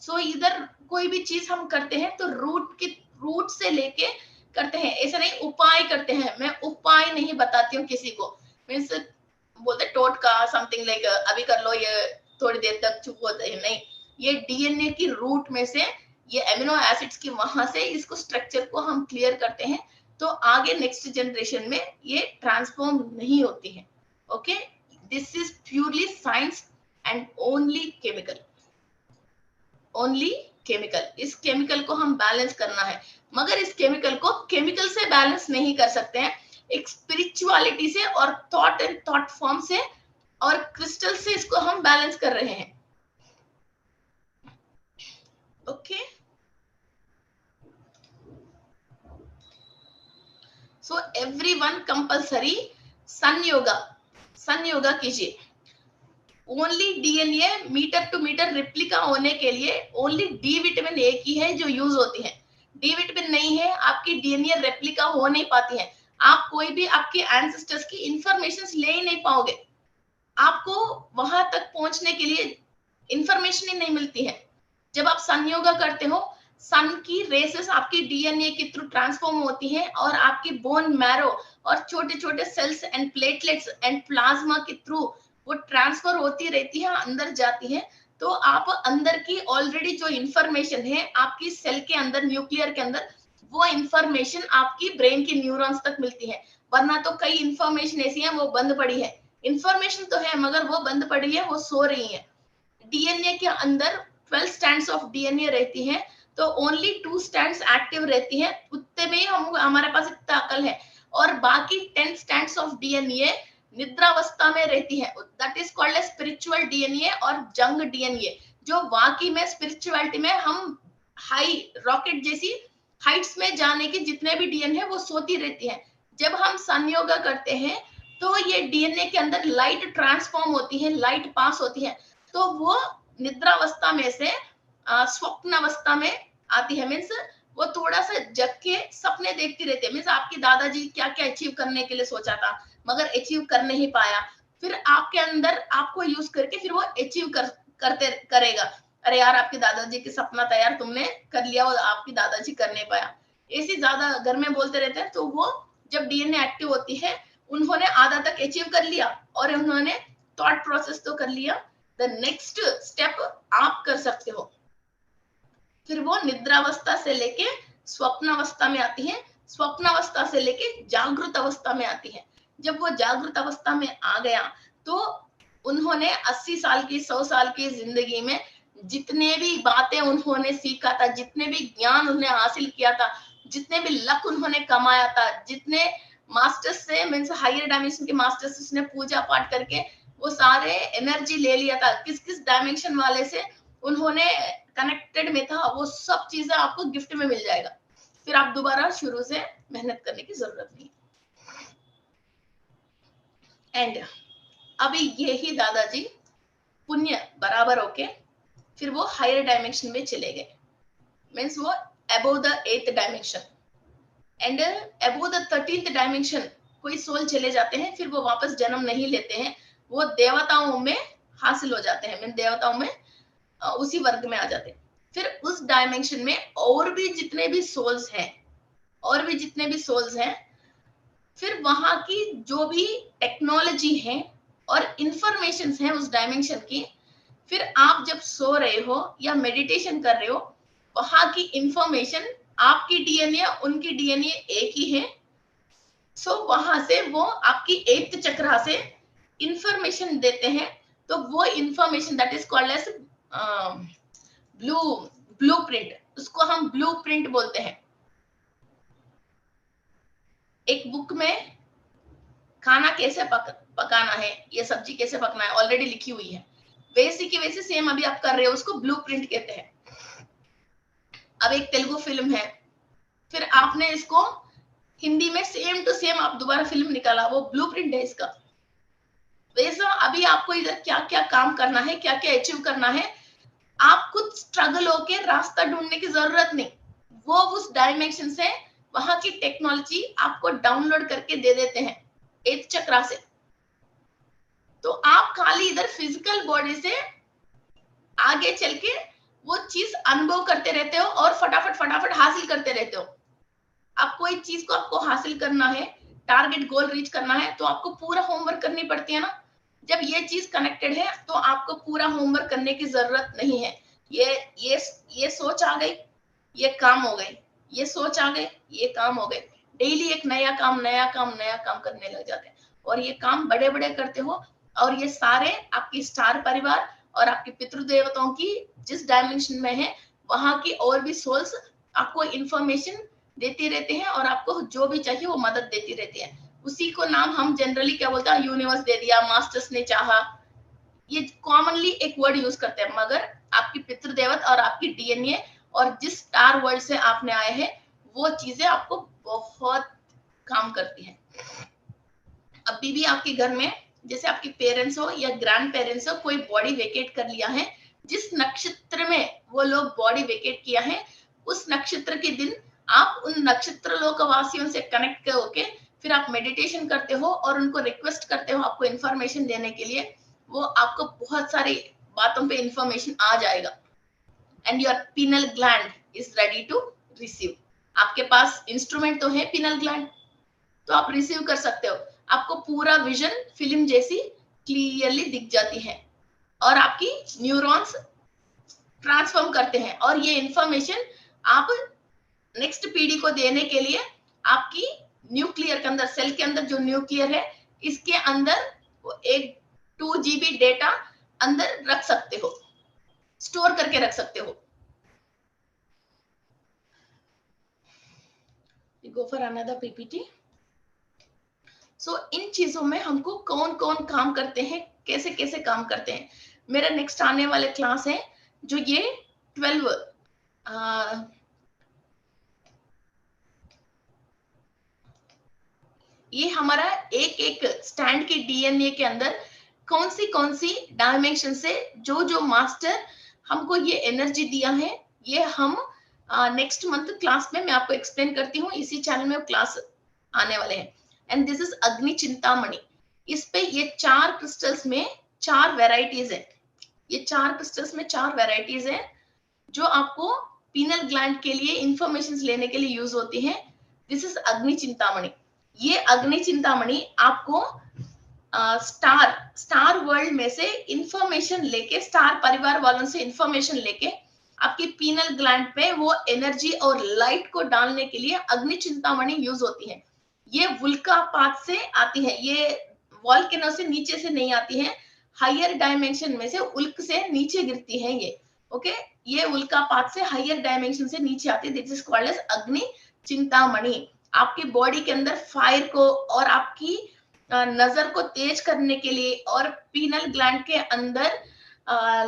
A: सो इधर कोई भी चीज हम करते हैं तो रूट से लेके करते हैं, ऐसा नहीं उपाय करते हैं। मैं उपाय नहीं बताती हूँ किसी को, मीन्स बोलते टोटका समथिंग लाइक अभी कर लो ये थोड़ी देर तक चुप होता है, नहीं, ये डीएनए की रूट में से ये एमिनो एसिड्स की वहां से इसको स्ट्रक्चर को हम क्लियर करते हैं, तो आगे नेक्स्ट जनरेशन में ये ट्रांसफॉर्म नहीं होती है। Okay, this is purely science and only chemical, only chemical. इस केमिकल को हम बैलेंस करना है, मगर इस केमिकल को केमिकल से बैलेंस नहीं कर सकते हैं, एक स्पिरिचुअलिटी से और थॉट एंड थॉट फॉर्म से और क्रिस्टल से इसको हम बैलेंस कर रहे हैं। Okay, so everyone compulsory sun yoga कीजिए। Only DNA metre to metre replica होने के लिए ओनली डी विटामिन एक ही है जो यूज होती है, डी विटामिन नहीं है आपकी डीएनए रेप्लिका हो नहीं पाती है। आप कोई भी आपके एंसेस्टर्स की इंफॉर्मेशन ले ही नहीं पाओगे, आपको वहां तक पहुंचने के लिए इंफॉर्मेशन ही नहीं मिलती है। जब आप सन योगा करते हो, सन की रेसेस आपकी डीएनए के थ्रू ट्रांसफॉर्म होती हैं और आपकी बोन मैरो और छोटे छोटे cells and platelets and plasma के थ्रू वो ट्रांसफर होती रहती है, अंदर जाती है। तो आप अंदर की ऑलरेडी जो इंफॉर्मेशन है आपकी सेल के अंदर, न्यूक्लियर के अंदर, वो इंफॉर्मेशन आपकी ब्रेन की न्यूरॉन्स तक मिलती है। वरना तो कई इंफॉर्मेशन ऐसी है वो बंद पड़ी है, इंफॉर्मेशन तो है मगर वो बंद पड़ी है, वो सो रही है। डीएनए के अंदर 12 स्ट्रैंड्स ऑफ डीएनए रहती है, तो ओनली 2 स्ट्रैंड्स एक्टिव रहती है, उतने में हम हमारे पास इतना अकल है, और बाकी 10 स्ट्रैंड्स ऑफ डीएनए निद्रावस्था में रहती है। That is called as spiritual DNA और जंग डीएनए, जो वाकई में स्पिरिचुअलिटी में हम हाई रॉकेट जैसी हाइट्स में जाने के जितने भी डीएनए है वो सोती रहती है। जब हम सन योगा करते हैं तो ये डीएनए के अंदर लाइट ट्रांसफॉर्म होती है, लाइट पास होती है, तो वो निद्रावस्था में से स्वप्न अवस्था में आती है। मीन्स वो थोड़ा सा जग के सपने देखती रहती है। मीन्स आपकी दादाजी क्या क्या अचीव करने के लिए सोचा था मगर अचीव कर नहीं पाया, फिर आपके अंदर आपको यूज करके फिर वो अचीव करेगा। अरे यार, आपके दादाजी के सपना था यार, तुमने कर लिया, वो आपकी दादाजी कर नहीं पाया, ऐसी ज्यादा घर में बोलते रहते हैं। तो वो जब डीएनए एक्टिव होती है, उन्होंने आधा तक अचीव कर लिया और उन्होंने थॉट प्रोसेस तो कर लिया, द नेक्स्ट स्टेप आप कर सकते हो। फिर वो निद्रावस्था से लेके स्वप्नावस्था में आती है, स्वप्नावस्था से लेके जागृत अवस्था में आती है। जब वो जागृत अवस्था में आ गया तो उन्होंने 80 साल की 100 साल की जिंदगी में जितने भी बातें उन्होंने सीखा था, जितने भी ज्ञान उन्होंने हासिल किया था, जितने भी लक उन्होंने कमाया था, जितने मास्टर्स से मीन्स हायर डायमेंशन के मास्टर्स ने पूजा पाठ करके वो सारे एनर्जी ले लिया था, किस किस डायमेंशन वाले से उन्होंने कनेक्टेड में था, वो सब चीजें आपको गिफ्ट में मिल जाएगा। फिर आप दोबारा शुरू से मेहनत करने की जरूरत नहीं। एंड अभी यही दादाजी पुण्य बराबर होके फिर वो हायर डायमेंशन में चले गए, मीन्स वो above the 8th dimension and above the 13th dimension कोई सोल चले जाते हैं, फिर वो वापस जन्म नहीं लेते हैं, वो देवताओं में हासिल हो जाते हैं, मीन देवताओं में उसी वर्ग में आ जाते हैं। फिर उस डायमेंशन में और भी जितने भी सोल्स हैं, फिर वहां की जो भी टेक्नोलॉजी है और इंफॉर्मेशन है उस डायमेंशन की, फिर आप जब सो रहे हो या मेडिटेशन कर रहे हो, वहां की इंफॉर्मेशन, आपकी डीएनए उनकी डीएनए एक ही है। सो वहां से वो आपकी 8th चक्र से इंफॉर्मेशन देते हैं, तो वो information that is called as blueprint, उसको हम ब्लूप्रिंट बोलते हैं। एक बुक में खाना कैसे पकाना है, ये सब्जी कैसे पकना है, ऑलरेडी लिखी हुई है, वैसी की वैसे सेम अभी आप कर रहे हो, उसको ब्लूप्रिंट कहते हैं। अब एक तेलुगु फिल्म है, फिर आपने इसको हिंदी में सेम टू सेम आप दोबारा फिल्म निकाला, वो ब्लूप्रिंट है इसका। वैसा अभी आपको इधर क्या क्या काम करना है, क्या क्या अचीव करना है, आप खुद स्ट्रगल होके रास्ता ढूंढने की जरूरत नहीं, वो उस डायमेंशन से वहां की टेक्नोलॉजी आपको डाउनलोड करके दे देते हैं एक चक्रा से। तो आप खाली इधर फिजिकल बॉडी से आगे चल के वो चीज अनुभव करते रहते हो और फटाफट फटाफट हासिल करते रहते हो। अब कोई चीज को आपको हासिल करना है, टारगेट गोल रीच करना है, तो आपको पूरा होमवर्क करनी पड़ती है ना। जब ये चीज कनेक्टेड है तो आपको पूरा होमवर्क करने की जरूरत नहीं है। ये सोच आ गई, ये काम हो गई, ये सोच आ गई, ये काम हो गए। डेली एक नया काम नया काम नया काम करने लग जाते हैं, और ये काम बड़े बड़े करते हो, और ये सारे आपकी स्टार परिवार और आपके पितृदेवताओं की जिस डायमेंशन में है वहां की और भी सोल्स आपको इंफॉर्मेशन देती रहते हैं, और आपको जो भी चाहिए वो मदद देती रहती है। उसी को नाम हम जनरली क्या बोलते हैं, यूनिवर्स दे दिया, मास्टर्स ने चाहा, ये कॉमनली एक वर्ड यूज करते हैं। मगर आपकी पितृदेवत और आपकी डीएनए और जिस स्टार वर्ल्ड से आपने आए हैं वो चीजें आपको बहुत काम करती हैं। अभी भी आपके घर में जैसे आपके पेरेंट्स हो या ग्रैंड पेरेंट्स हो, कोई बॉडी वेकेट कर लिया है, जिस नक्षत्र में वो लोग बॉडी वेकेट किया है, उस नक्षत्र के दिन आप उन नक्षत्र लोकवासियों से कनेक्ट होके फिर आप मेडिटेशन करते हो और उनको रिक्वेस्ट करते हो आपको इंफॉर्मेशन देने के लिए, वो आपको बहुत सारी बातों पे इंफॉर्मेशन आ जाएगा। And your pineal gland is ready to receive. आपके पास इंस्ट्रूमेंट तो है पिनल ग्लैंड, तो आप रिसीव कर सकते हो। आपको पूरा विजन फिल्म जैसी क्लियरली दिख जाती है, और आपकी न्यूरॉन्स ट्रांसफॉर्म करते हैं, और ये इंफॉर्मेशन आप नेक्स्ट पीढ़ी को देने के लिए आपकी न्यूक्लियर के अंदर, सेल के अंदर जो न्यूक्लियर है, इसके अंदर एक 2 GB डेटा अंदर रख सकते हो, स्टोर करके रख सकते हो। Go for another PPT. So इन चीजों में हमको कौन कौन काम करते हैं, कैसे कैसे काम करते हैं, मेरा नेक्स्ट आने वाले क्लास है जो ये 12 ये हमारा एक एक स्टैंड के डीएनए के अंदर कौन सी डायमेंशन से जो जो मास्टर हमको ये एनर्जी दिया है, ये हम नेक्स्ट मंथ क्लास में मैं आपको एक्सप्लेन करती हूँ, इसी चैनल में क्लास आने वाले हैं। एंड दिस इज अग्नि चिंतामणि। इस पे ये 4 क्रिस्टल्स में 4 वेराइटीज है, ये 4 क्रिस्टल्स में 4 वेराइटीज है जो आपको पीनल ग्लैंड के लिए इंफॉर्मेशन लेने के लिए यूज होती है। दिस इज अग्नि चिंतामणि। ये अग्नि चिंतामणि आपको स्टार वर्ल्ड में से इंफॉर्मेशन लेके, स्टार परिवार वालों से इंफॉर्मेशन लेके आपकी पीनल ग्लैंड पे वो एनर्जी और लाइट को डालने के लिए अग्नि चिंतामणि यूज होती है। ये वुल्कापात से आती है, ये वॉल्केनो से नीचे से नहीं आती है, हायर डायमेंशन में से उल्क से नीचे गिरती है ये। ओके, ये उल्कापात से हायर डायमेंशन से नीचे आती है। दिस इज कॉल्ड एज अग्नि चिंतामणि। आपकी बॉडी के अंदर फायर को और आपकी नजर को तेज करने के लिए, और पीनल ग्लैंड के अंदर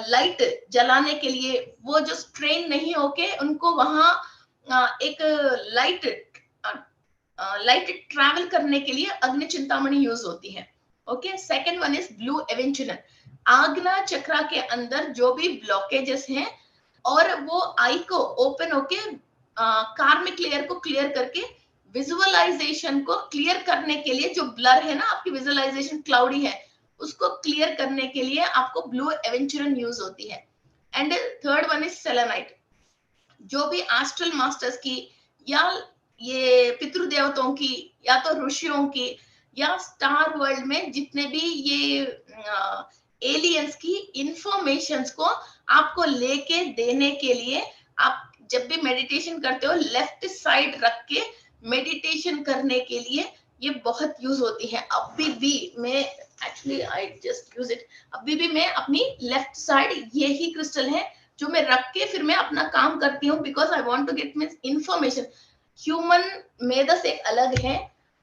A: लाइट जलाने के लिए, वो जो स्ट्रेन नहीं होके उनको वहां एक लाइट ट्रैवल करने के लिए अग्नि चिंतामणि यूज होती है। Okay, second one is blue aventurine. Agna chakra के अंदर जो भी ब्लॉकेजेस हैं और वो आई को ओपन होके कार्मिक लेयर को क्लियर करके विजुअलाइजेशन को क्लियर करने के लिए, जो ब्लर है ना आपकी विजुअलाइजेशन क्लाउडी है, उसको क्लियर करने के लिए आपको ब्लू एवेंचुरन यूज होती है। And third one is selenite. जो भी एस्ट्रल मास्टर्स की या ये पितृदेवताओं की या तो ऋषियों की या स्टार वर्ल्ड में जितने भी ये एलियंस की इंफॉर्मेशंस को आपको लेके देने के लिए, आप जब भी मेडिटेशन करते हो लेफ्ट साइड रख के मेडिटेशन करने के लिए ये बहुत यूज होती है। अभी भी मैं actually I just use it, अभी भी मैं अपनी लेफ्ट साइड यही क्रिस्टल है जो मैं रख के फिर मैं अपना काम करती हूँ, because I want to get means information. Human मेधा से अलग है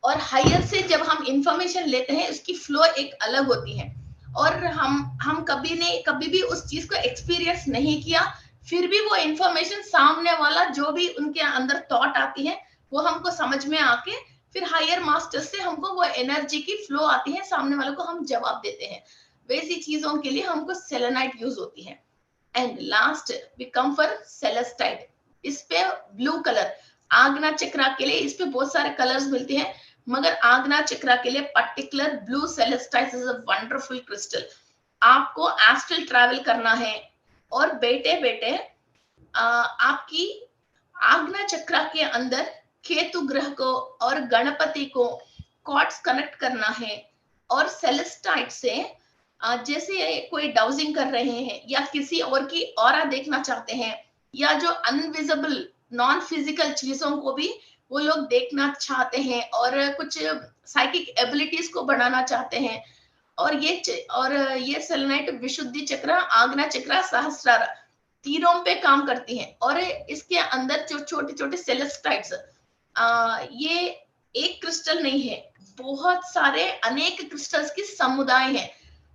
A: और हायर से जब हम इंफॉर्मेशन लेते हैं उसकी फ्लो एक अलग होती है, और हम कभी भी उस चीज को एक्सपीरियंस नहीं किया, फिर भी वो इंफॉर्मेशन सामने वाला जो भी उनके अंदर थॉट आती है वो हमको समझ में आके फिर हायर मास्टर से हमको वो एनर्जी की फ्लो आती है, सामने वाले को हम जवाब देते हैं। वैसी चीजों के लिए हमको सेलेनाइट यूज होती है। And last we come for celestite. इस पे ब्लू कलर, आग्ना चक्रा के लिए इस पे बहुत सारे कलर्स मिलते हैं, मगर आग्ना चक्रा के लिए particular blue celestite is a wonderful crystal. आपको एस्ट्रल ट्रैवल करना है और बेटे बेटे आपकी आग्ना चक्रा के अंदर केतु ग्रह को और गणपति को कॉर्ड्स कनेक्ट करना है, और सेलेस्टाइट से जैसे कोई डाउजिंग कर रहे हैं या किसी और की ऑरा देखना चाहते हैं, या जो अनविजिबल नॉन फिजिकल चीजों को भी वो लोग देखना चाहते हैं, और कुछ साइकिक एबिलिटीज को बढ़ाना चाहते हैं, और ये सेलेनाइट विशुद्धि चक्र, आग्ना चक्र, सहस्रार तीनों पे काम करती है। और इसके अंदर जो छोटे छोटे सेलेस्टाइट्स, ये एक क्रिस्टल नहीं है, बहुत सारे अनेक क्रिस्टल्स की समुदाय है,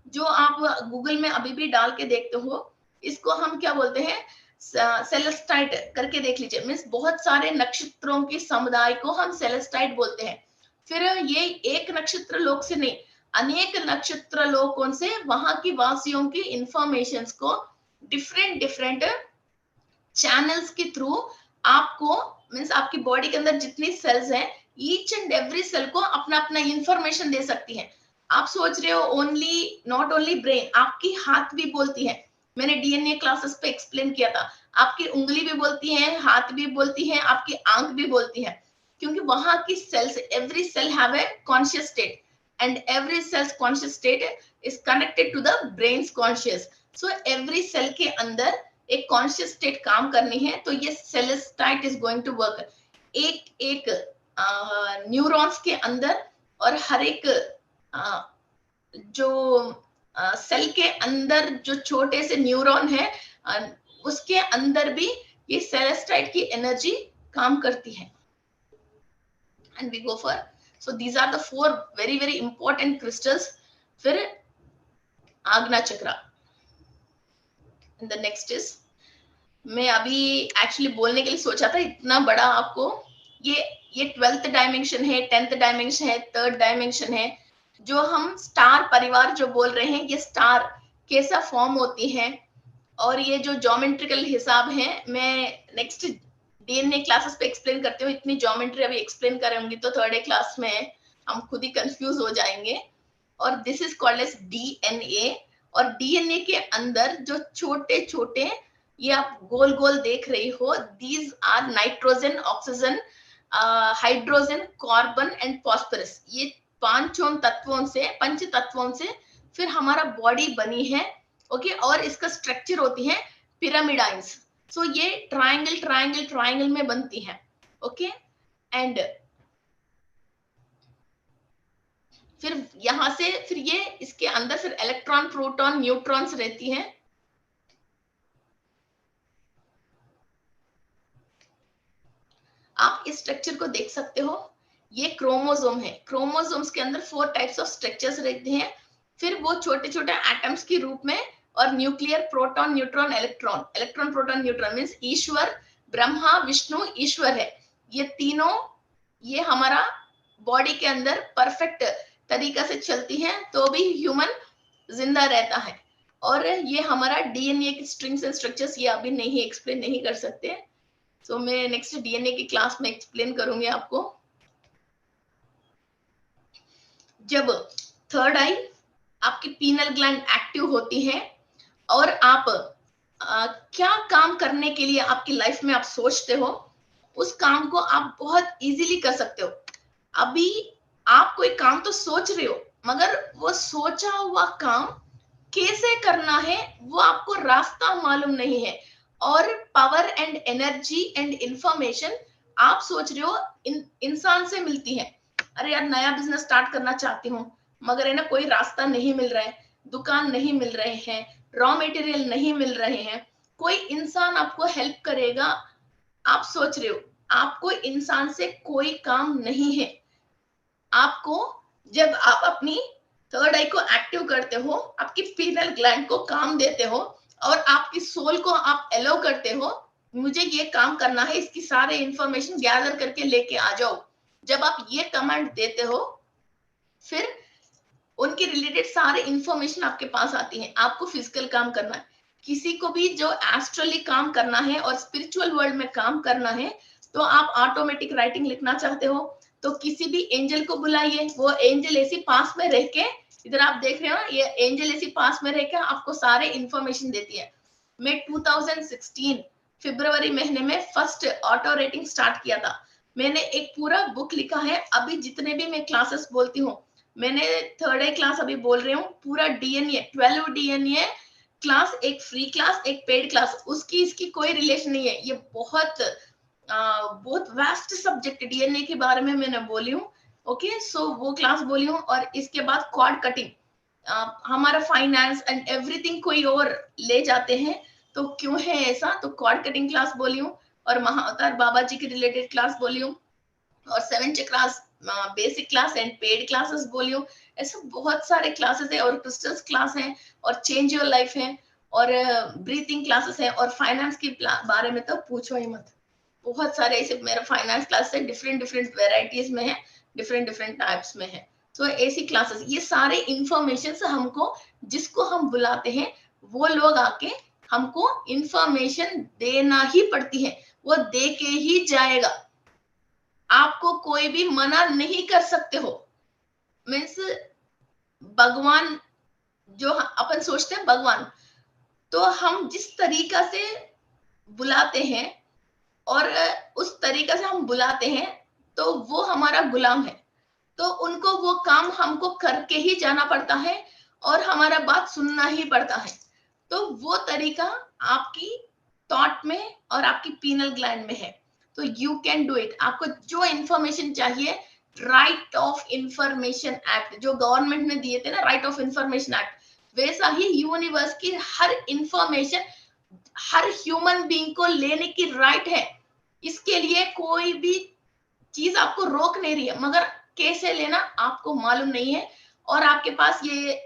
A: जो आप गूगल में अभी भी डाल के देखते हो। इसको हम क्या बोलते हैं, सेलेस्टाइट करके देख लीजिए, मीन्स बहुत सारे नक्षत्रों की समुदाय को हम सेलेस्टाइट बोलते हैं। फिर ये एक नक्षत्र लोक से नहीं, अनेक नक्षत्र लोकों से वहां की वासियों की इंफॉर्मेशंस को डिफरेंट डिफरेंट चैनल्स के थ्रू आपको, मीन्स आपकी बॉडी के अंदर जितनी सेल्स हैं, ईच एंड एवरी सेल को अपना अपना इंफॉर्मेशन दे सकती है। आप सोच रहे हो ओनली, नॉट ओनली ब्रेन, आपकी हाथ भी बोलती है। मैंने डीएनए क्लासेस पे एक्सप्लेन किया था, आपकी उंगली भी बोलती है, हाथ भी बोलती है, आपकी आंख भी बोलती है, क्योंकि वहां की cells, every cell have a conscious state, and every cell's conscious state is connected to the brain's conscious. So every cell के अंदर एक conscious state काम करनी है, तो ये celestite is going to work एक एक न्यूरॉन्स के अंदर, और हर एक जो सेल के अंदर जो छोटे से न्यूरॉन है उसके अंदर भी ये सेलेस्टाइट की एनर्जी काम करती है। And we go for, so these are the four very very important crystals. फिर आग्ना चक्रा, and the next is, मैं अभी एक्चुअली बोलने के लिए सोचा था इतना बड़ा आपको, ये 12th डायमेंशन है, 10th डायमेंशन है, 3rd डायमेंशन है, जो हम स्टार परिवार जो बोल रहे हैं, ये स्टार कैसा फॉर्म होती है, और ये जो ज्योमेट्रिकल हिसाब है, मैं नेक्स्ट डीएनए क्लासेस पे एक्सप्लेन करते हो। इतनी ज्योमेट्री अभी एक्सप्लेन करूंगी तो 3rd क्लास में हम खुद ही कंफ्यूज हो जाएंगे। और this is called as DNA, और डीएनए के अंदर जो छोटे छोटे ये आप गोल गोल देख रही हो, these are nitrogen, oxygen, hydrogen, carbon and phosphorus. ये पांचों तत्वों से, पंच तत्वों से फिर हमारा बॉडी बनी है। ओके, और इसका स्ट्रक्चर होती है पिरामिडाइंस। सो ये ट्रायंगल ट्रायंगल ट्रायंगल में बनती है। ओके, एंड फिर यहां से फिर ये इसके अंदर फिर इलेक्ट्रॉन, प्रोटॉन, न्यूट्रॉन्स रहती हैं। आप इस स्ट्रक्चर को देख सकते हो, ये क्रोमोसोम है। क्रोमोसोम्स के अंदर 4 टाइप्स ऑफ स्ट्रक्चर्स रहते हैं, फिर वो छोटे छोटे एटम्स के रूप में, और nuclear, proton, neutron, electron, electron, proton, neutron means Ishwar, Brahma, Vishnu, ईश्वर है। ये तीनों, ये हमारा बॉडी के अंदर परफेक्ट तरीका से चलती है, तो भी ह्यूमन जिंदा रहता है। और ये हमारा डीएनए की स्ट्रिंग्स एंड स्ट्रक्चर्स, ये अभी नहीं एक्सप्लेन नहीं कर सकते, तो मैं नेक्स्ट डीएनए की क्लास में एक्सप्लेन करूंगी आपको। जब 3rd आई, आपकी पीनल ग्लैंड एक्टिव होती है, और आप क्या काम करने के लिए आपकी लाइफ में आप सोचते हो, उस काम को आप बहुत इजीली कर सकते हो। अभी आप कोई काम तो सोच रहे हो, मगर वो सोचा हुआ काम कैसे करना है वो आपको रास्ता मालूम नहीं है, और power and energy and information आप सोच रहे हो इंसान से मिलती है। अरे यार नया बिजनेस स्टार्ट करना चाहती हूँ, मगर है ना कोई रास्ता नहीं मिल रहा है, दुकान नहीं मिल रहे हैं, रॉ मटेरियल नहीं मिल रहे हैं, कोई इंसान आपको हेल्प करेगा, आप सोच रहे हो आपको इंसान से कोई काम नहीं है। आपको जब आप अपनी थर्ड आई को एक्टिव करते हो, आपकी पीनल ग्लैंड को काम देते हो और आपकी सोल को आप एलो करते हो, मुझे ये काम करना है, इसकी सारे इंफॉर्मेशन गैदर करके लेके आ जाओ। जब आप ये कमांड देते हो, फिर उनके रिलेटेड सारे इंफॉर्मेशन आपके पास आती है। आपको फिजिकल काम करना है, किसी को भी जो एस्ट्रली काम करना है और स्पिरिचुअल वर्ल्ड में काम करना है, तो आप ऑटोमेटिक राइटिंग लिखना चाहते हो तो किसी भी एंजल को बुलाइए, वो एंजल ऐसी पास में रह के, इधर आप देख रहे हो ना, ये एंजल ऐसी पास में रह के आपको सारे इंफॉर्मेशन देती है। मैं 2016 फरवरी महीने में फर्स्ट ऑटो रेटिंग स्टार्ट किया था। मैंने एक पूरा बुक लिखा है। अभी जितने भी मैं क्लासेस बोलती हूँ, मैंने थर्ड आई क्लास अभी बोल रही हूँ, पूरा डीएनए 12 डीएनए क्लास, एक फ्री क्लास एक पेड क्लास, उसकी इसकी कोई रिलेशन नहीं है। ये बहुत वास्ट सब्जेक्ट डीएनए के बारे में मैंने बोली हूँ। ओके, सो वो क्लास बोली हूँ। और इसके बाद कॉर्ड कटिंग, हमारा फाइनेंस एंड एवरीथिंग कोई और ले जाते हैं, तो क्यों है ऐसा, तो कॉर्ड कटिंग क्लास बोली हूँ। और महाअवतार बाबा जी के रिलेटेड क्लास बोली हूँ। और 7 class basic class and paid classes बोली हूँ। ऐसे बहुत सारे क्लासेस है, और क्रिस्टल्स क्लास है, और चेंज योर लाइफ है, और ब्रीथिंग क्लासेस है, और फाइनेंस के बारे में तो पूछो ही मत। बहुत सारे ऐसे मेरा फाइनेंस क्लास है, डिफरेंट डिफरेंट वेराइटीज में है, डिफरेंट डिफरेंट टाइप्स में है। तो ऐसी क्लासेस, ये सारे इंफॉर्मेशन हमको, जिसको हम बुलाते हैं, वो लोग आके हमको इंफॉर्मेशन देना ही पड़ती है, वो दे के ही जाएगा। आपको कोई भी मना नहीं कर सकते हो। मीन्स भगवान, जो अपन सोचते हैं भगवान, तो हम जिस तरीका से बुलाते हैं और उस तरीका से हम बुलाते हैं, तो वो हमारा गुलाम है। तो उनको वो काम हमको करके ही जाना पड़ता है और हमारा बात सुनना ही पड़ता है। तो वो तरीका आपकी थॉट में और आपकी पीनल ग्लैंड में है, तो यू कैन डू इट। आपको जो इंफॉर्मेशन चाहिए, राइट ऑफ इंफॉर्मेशन एक्ट जो गवर्नमेंट ने दिए थे ना, राइट ऑफ इंफॉर्मेशन एक्ट, वैसा ही यूनिवर्स की हर इंफॉर्मेशन हर ह्यूमन बीइंग को लेने की राइट है। इसके लिए कोई भी चीज आपको रोक नहीं रही है, मगर कैसे लेना आपको मालूम नहीं है, और आपके पास ये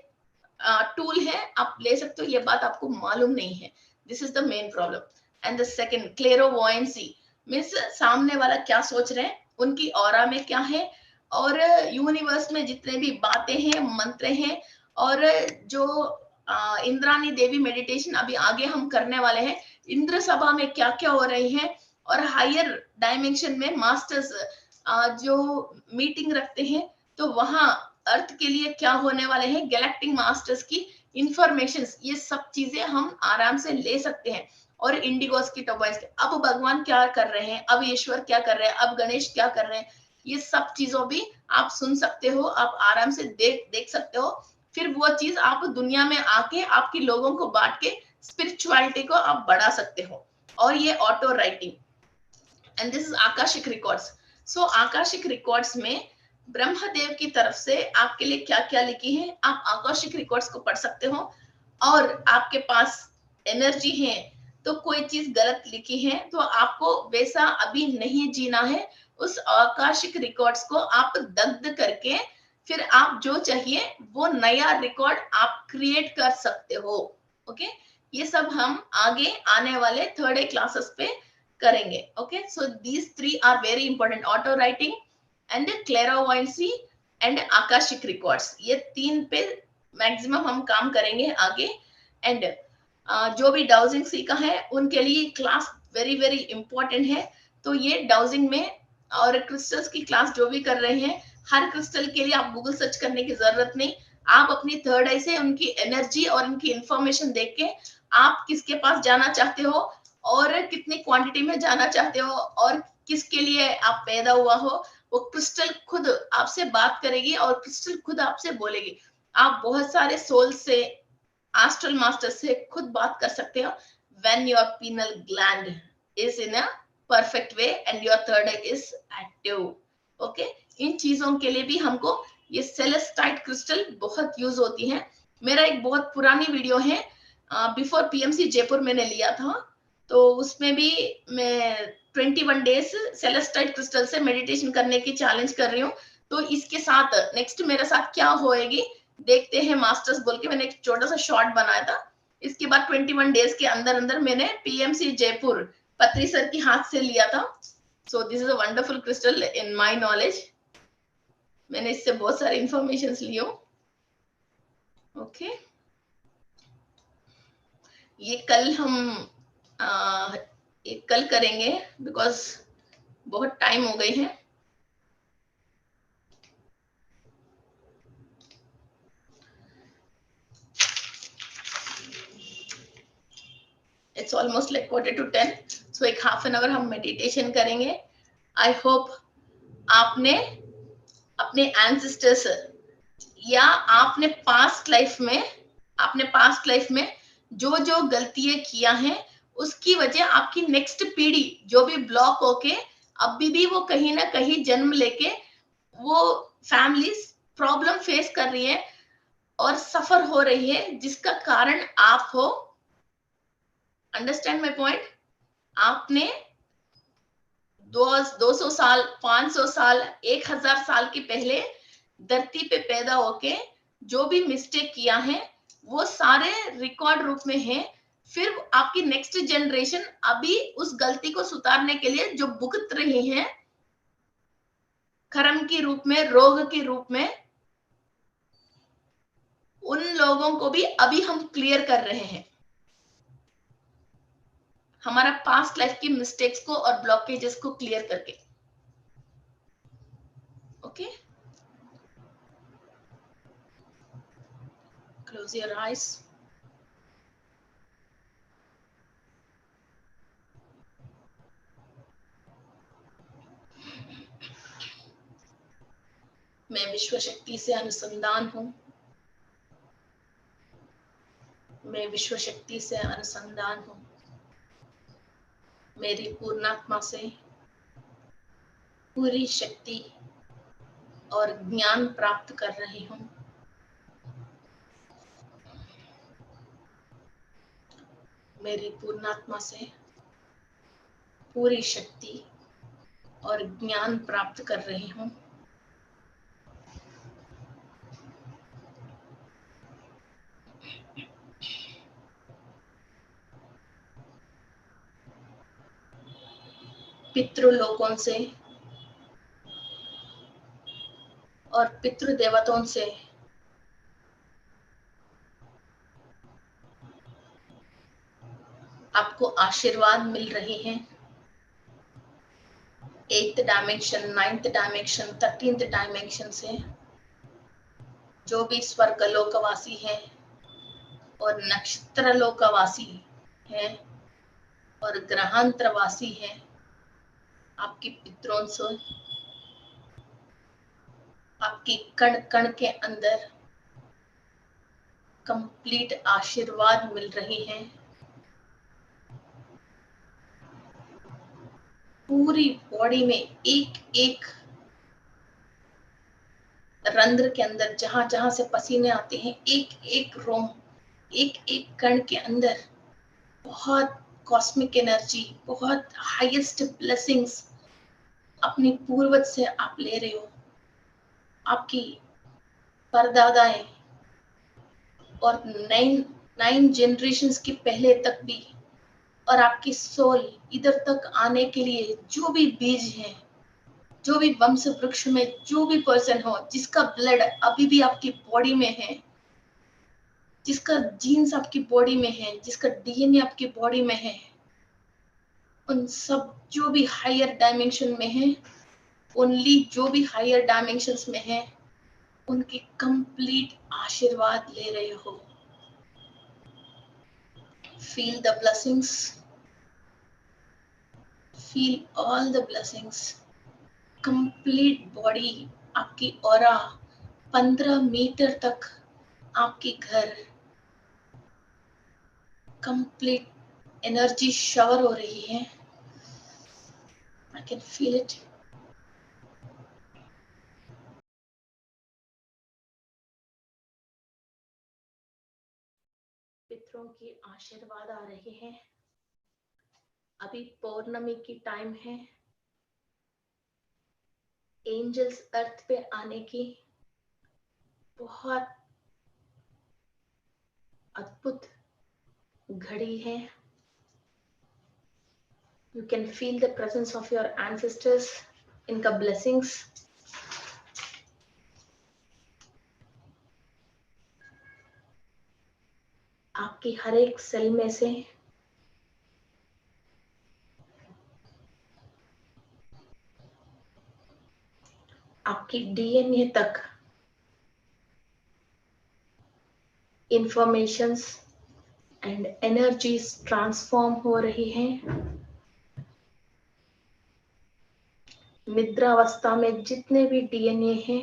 A: टूल है, आप ले सकते हो, ये बात आपको मालूम नहीं है। This is the main problem. And the second, clairvoyancy, means सामने वाला क्या सोच रहे हैं, उनकी ऑरा में क्या है, और यूनिवर्स में जितने भी बातें हैं, मंत्र हैं, और जो इंद्रानी देवी मेडिटेशन अभी आगे हम करने वाले हैं, इंद्र सभा में क्या क्या हो रही है, और हायर डायमेंशन में मास्टर्स जो मीटिंग रखते हैं, तो वहां अर्थ के लिए क्या होने वाले हैं, गैलेक्टिक मास्टर्स की इंफॉर्मेशन, ये सब चीजें हम आराम से ले सकते हैं। और इंडिगोस की टर्बाइंस, अब भगवान क्या कर रहे हैं, अब ईश्वर क्या कर रहे हैं, अब गणेश क्या कर रहे हैं, ये सब चीजों भी आप सुन सकते हो, आप आराम से देख सकते हो। फिर वो चीज आप दुनिया में आके आपके लोगों को बांट के स्पिरिचुअलिटी को आप बढ़ा सकते हो। और ये auto writing, and this is Akashic records. So Akashic records में ब्रह्मदेव की तरफ से आपके लिए क्या क्या लिखी है, आप आकाशिक रिकॉर्ड्स को पढ़ सकते हो। और आपके पास एनर्जी है, तो कोई चीज गलत लिखी है, तो आपको वैसा अभी नहीं जीना है। उस आकाशिक रिकॉर्ड्स को आप दग्ध करके, फिर आप जो चाहिए वो नया रिकॉर्ड आप क्रिएट कर सकते हो। ओके, ये सब हम आगे आने वाले थर्ड ए क्लासेस पे करेंगे। Okay, so these 3 are very important, auto writing and clairvoyancy and Akashic records, ये 3 पे मैक्सिमम हम काम करेंगे आगे। एंड जो भी डाउजिंग सीखा है उनके लिए क्लास वेरी वेरी इंपॉर्टेंट है। तो ये डाउजिंग में और क्रिस्टल्स की क्लास जो भी कर रहे हैं, हर क्रिस्टल के लिए आप गूगल सर्च करने की जरूरत नहीं, आप अपनी थर्ड आई से उनकी एनर्जी और उनकी इंफॉर्मेशन देख के आप किसके पास जाना चाहते हो, और कितनी क्वांटिटी में जाना चाहते हो, और किसके लिए आप पैदा हुआ हो, वो क्रिस्टल खुद आपसे बात करेगी और क्रिस्टल खुद आपसे बोलेगी। आप बहुत सारे सोल से, एस्ट्रल मास्टर से खुद बात कर सकते हो when your pineal gland is in a perfect way and your third eye is active. Okay, इन चीजों के लिए भी हमको ये सेलेस्टाइट क्रिस्टल बहुत यूज होती है। मेरा एक बहुत पुरानी वीडियो है, बिफोर पीएमसी जयपुर मैंने लिया था, तो उसमें भी मैं 21 डेज सेलेस्टाइट क्रिस्टल से मेडिटेशन करने की चैलेंज कर रही हूँ। तो इसके साथ नेक्स्ट मेरे साथ क्या होएगी देखते हैं मास्टर्स बोल के मैंने एक छोटा सा शॉर्ट बनाया था। इसके बाद 21 डेज के अंदर अंदर मैंने पीएमसी जयपुर पत्री सर की हाथ से लिया था। So this is a wonderful crystal in my knowledge. मैंने इससे बहुत सारे इंफॉर्मेशन लियो। ओके, ये कल हम ये कल करेंगे बिकॉज बहुत टाइम हो गई है। इट्स ऑलमोस्ट लाइक 9:45, सो एक हाफ एन आवर हम मेडिटेशन करेंगे। आई होप आपने अपने एंसेस्टर्स या आपने पास्ट लाइफ में जो जो गलतियां किया है उसकी वजह आपकी नेक्स्ट पीढ़ी जो भी ब्लॉक होके अभी भी वो कहीं ना कहीं जन्म लेके वो फैमिली प्रॉब्लम फेस कर रही है और सफर हो रही है, जिसका कारण आप हो। Understand my point? आपने 200 साल, 500 साल, 1000 साल के पहले धरती पे पैदा होके जो भी मिस्टेक किया है वो सारे रिकॉर्ड रूप में है। फिर आपकी नेक्स्ट जनरेशन अभी उस गलती को सुधारने के लिए जो भुगत रही है कर्म के रूप में, रोग के रूप में, उन लोगों को भी अभी हम क्लियर कर रहे हैं हमारा पास्ट लाइफ की मिस्टेक्स को और ब्लॉकेजेस को क्लियर करके। Okay, close your eyes. मैं विश्व शक्ति से अनुसंधान हूं। मैं विश्व शक्ति से अनुसंधान हूं। मेरी पूर्णात्मा से पूरी शक्ति और ज्ञान प्राप्त कर रही हूं। मेरी पूर्णात्मा से पूरी शक्ति और ज्ञान प्राप्त कर रही हूं। पितृलोकों से और पितृदेवताओं से आपको आशीर्वाद मिल रही है। 8th dimension, 9th dimension, 13th dimension से जो भी स्वर्ग लोकवासी है और नक्षत्र लोकवासी है और ग्रहांतरवासी है, आपकी पितरों से आपकी कण कण के अंदर कंप्लीट आशीर्वाद मिल रही है। पूरी बॉडी में एक एक रंध्र के अंदर जहां जहां से पसीने आते हैं, एक एक रोम, एक एक कण के अंदर बहुत कॉस्मिक एनर्जी, बहुत हाईएस्ट ब्लेसिंग्स अपनी पूर्वज से आप ले रहे हो। आपकी परदादाएं और 9 जनरेशंस के पहले तक भी, और आपकी सोल इधर तक आने के लिए जो भी बीज है, जो भी वंश वृक्ष में जो भी पर्सन हो जिसका ब्लड अभी भी आपकी बॉडी में है, जिसका जीन्स आपकी बॉडी में है, जिसका डीएनए आपकी बॉडी में है, उन सब जो भी हायर डायमेंशन में है, ओनली जो भी हायर डायमेंशंस में है, उनके कंप्लीट आशीर्वाद ले रहे हो। Feel the blessings, feel all the blessings. Complete body, आपकी ऑरा 15 मीटर तक आपके घर कंप्लीट एनर्जी शावर हो रही है। I can feel it. पितरों की आशीर्वाद आ रहे हैं। अभी पौर्णमी की टाइम है। एंजल्स अर्थ पे आने की बहुत अद्भुत घड़ी है। You can feel the presence of your ancestors, इनका blessings। आपकी हर एक सेल में से आपकी डीएनए तक इंफॉर्मेशंस एंड एनर्जीज ट्रांसफॉर्म हो रही हैं। निद्रा अवस्था में जितने भी डीएनए हैं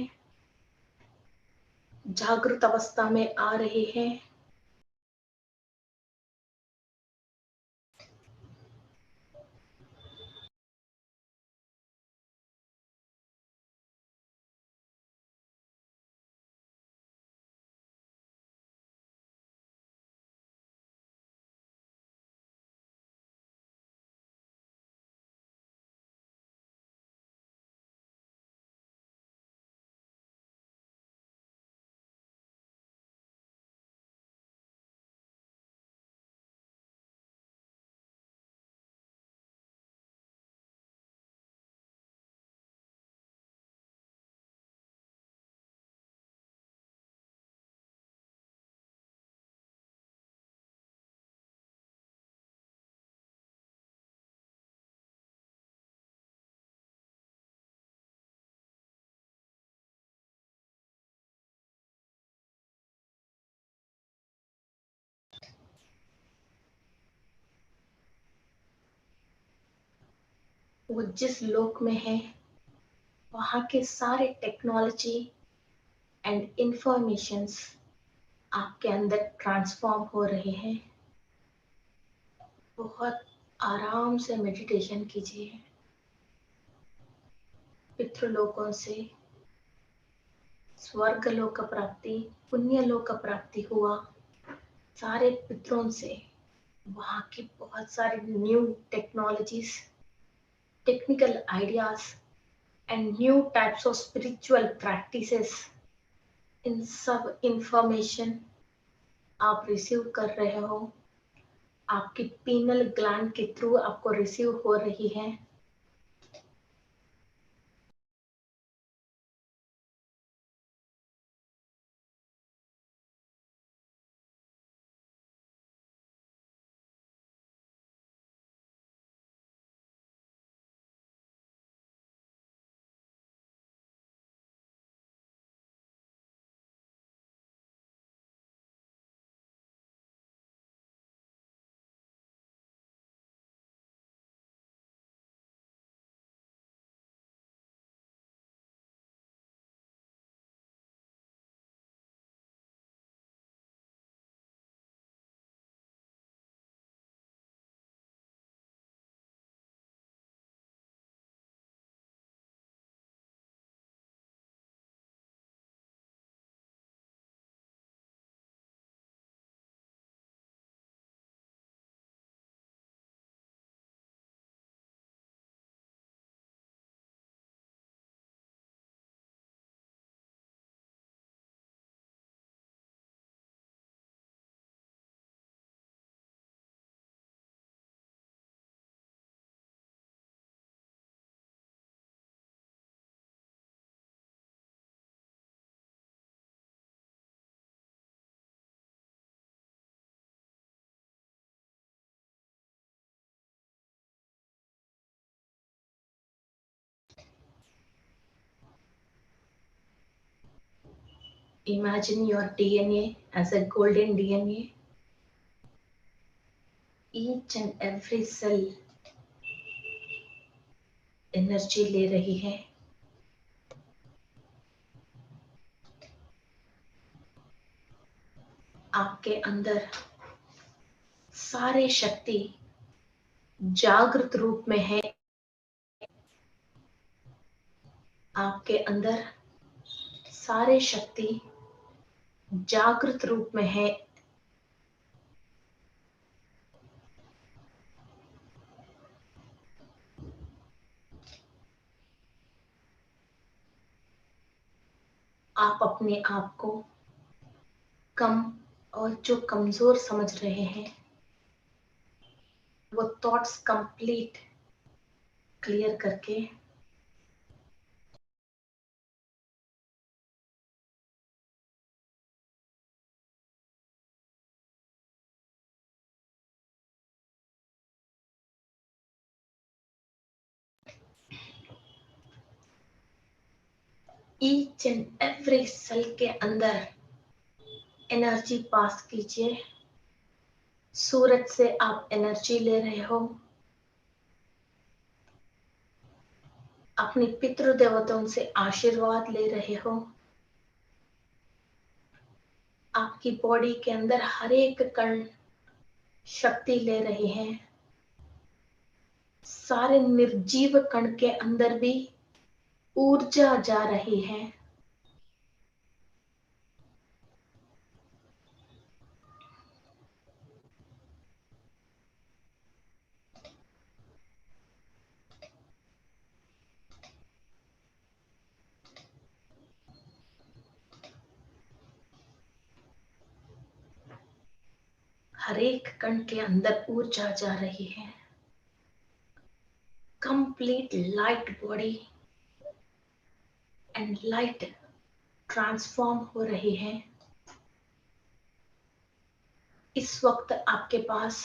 A: जागृत अवस्था में आ रहे हैं। वो जिस लोक में है वहां के सारे टेक्नोलॉजी एंड इंफॉर्मेशंस आपके अंदर ट्रांसफॉर्म हो रहे हैं। बहुत आराम से मेडिटेशन कीजिए। पितृलोकों से स्वर्ग लोक प्राप्ति, पुण्य लोक प्राप्ति हुआ। सारे पितरों से वहाँ की बहुत सारी new technologies, technical ideas and new types of spiritual practices, इन सब इंफॉर्मेशन आप रिसीव कर रहे हो। आपकी पीनल ग्लैंड के थ्रू आपको रिसीव हो रही है। Imagine your DNA as a golden DNA. Each and every cell energy ले रही है। आपके अंदर सारे शक्ति जागृत रूप में है। आपके अंदर सारे शक्ति जागृत रूप में है। आप अपने आप को कम और जो कमजोर समझ रहे हैं वो थॉट्स कंप्लीट क्लियर करके ईच एंड एवरी सेल के अंदर एनर्जी पास कीजिए। सूरज से आप एनर्जी ले रहे हो, अपनी पितृ देवताओं से आशीर्वाद ले रहे हो, आपकी बॉडी के अंदर हर एक कण शक्ति ले रहे हैं। सारे निर्जीव कण के अंदर भी ऊर्जा जा रही है। हर एक कण के अंदर ऊर्जा जा रही है। Complete light body and light transform हो रही है। इस वक्त आपके पास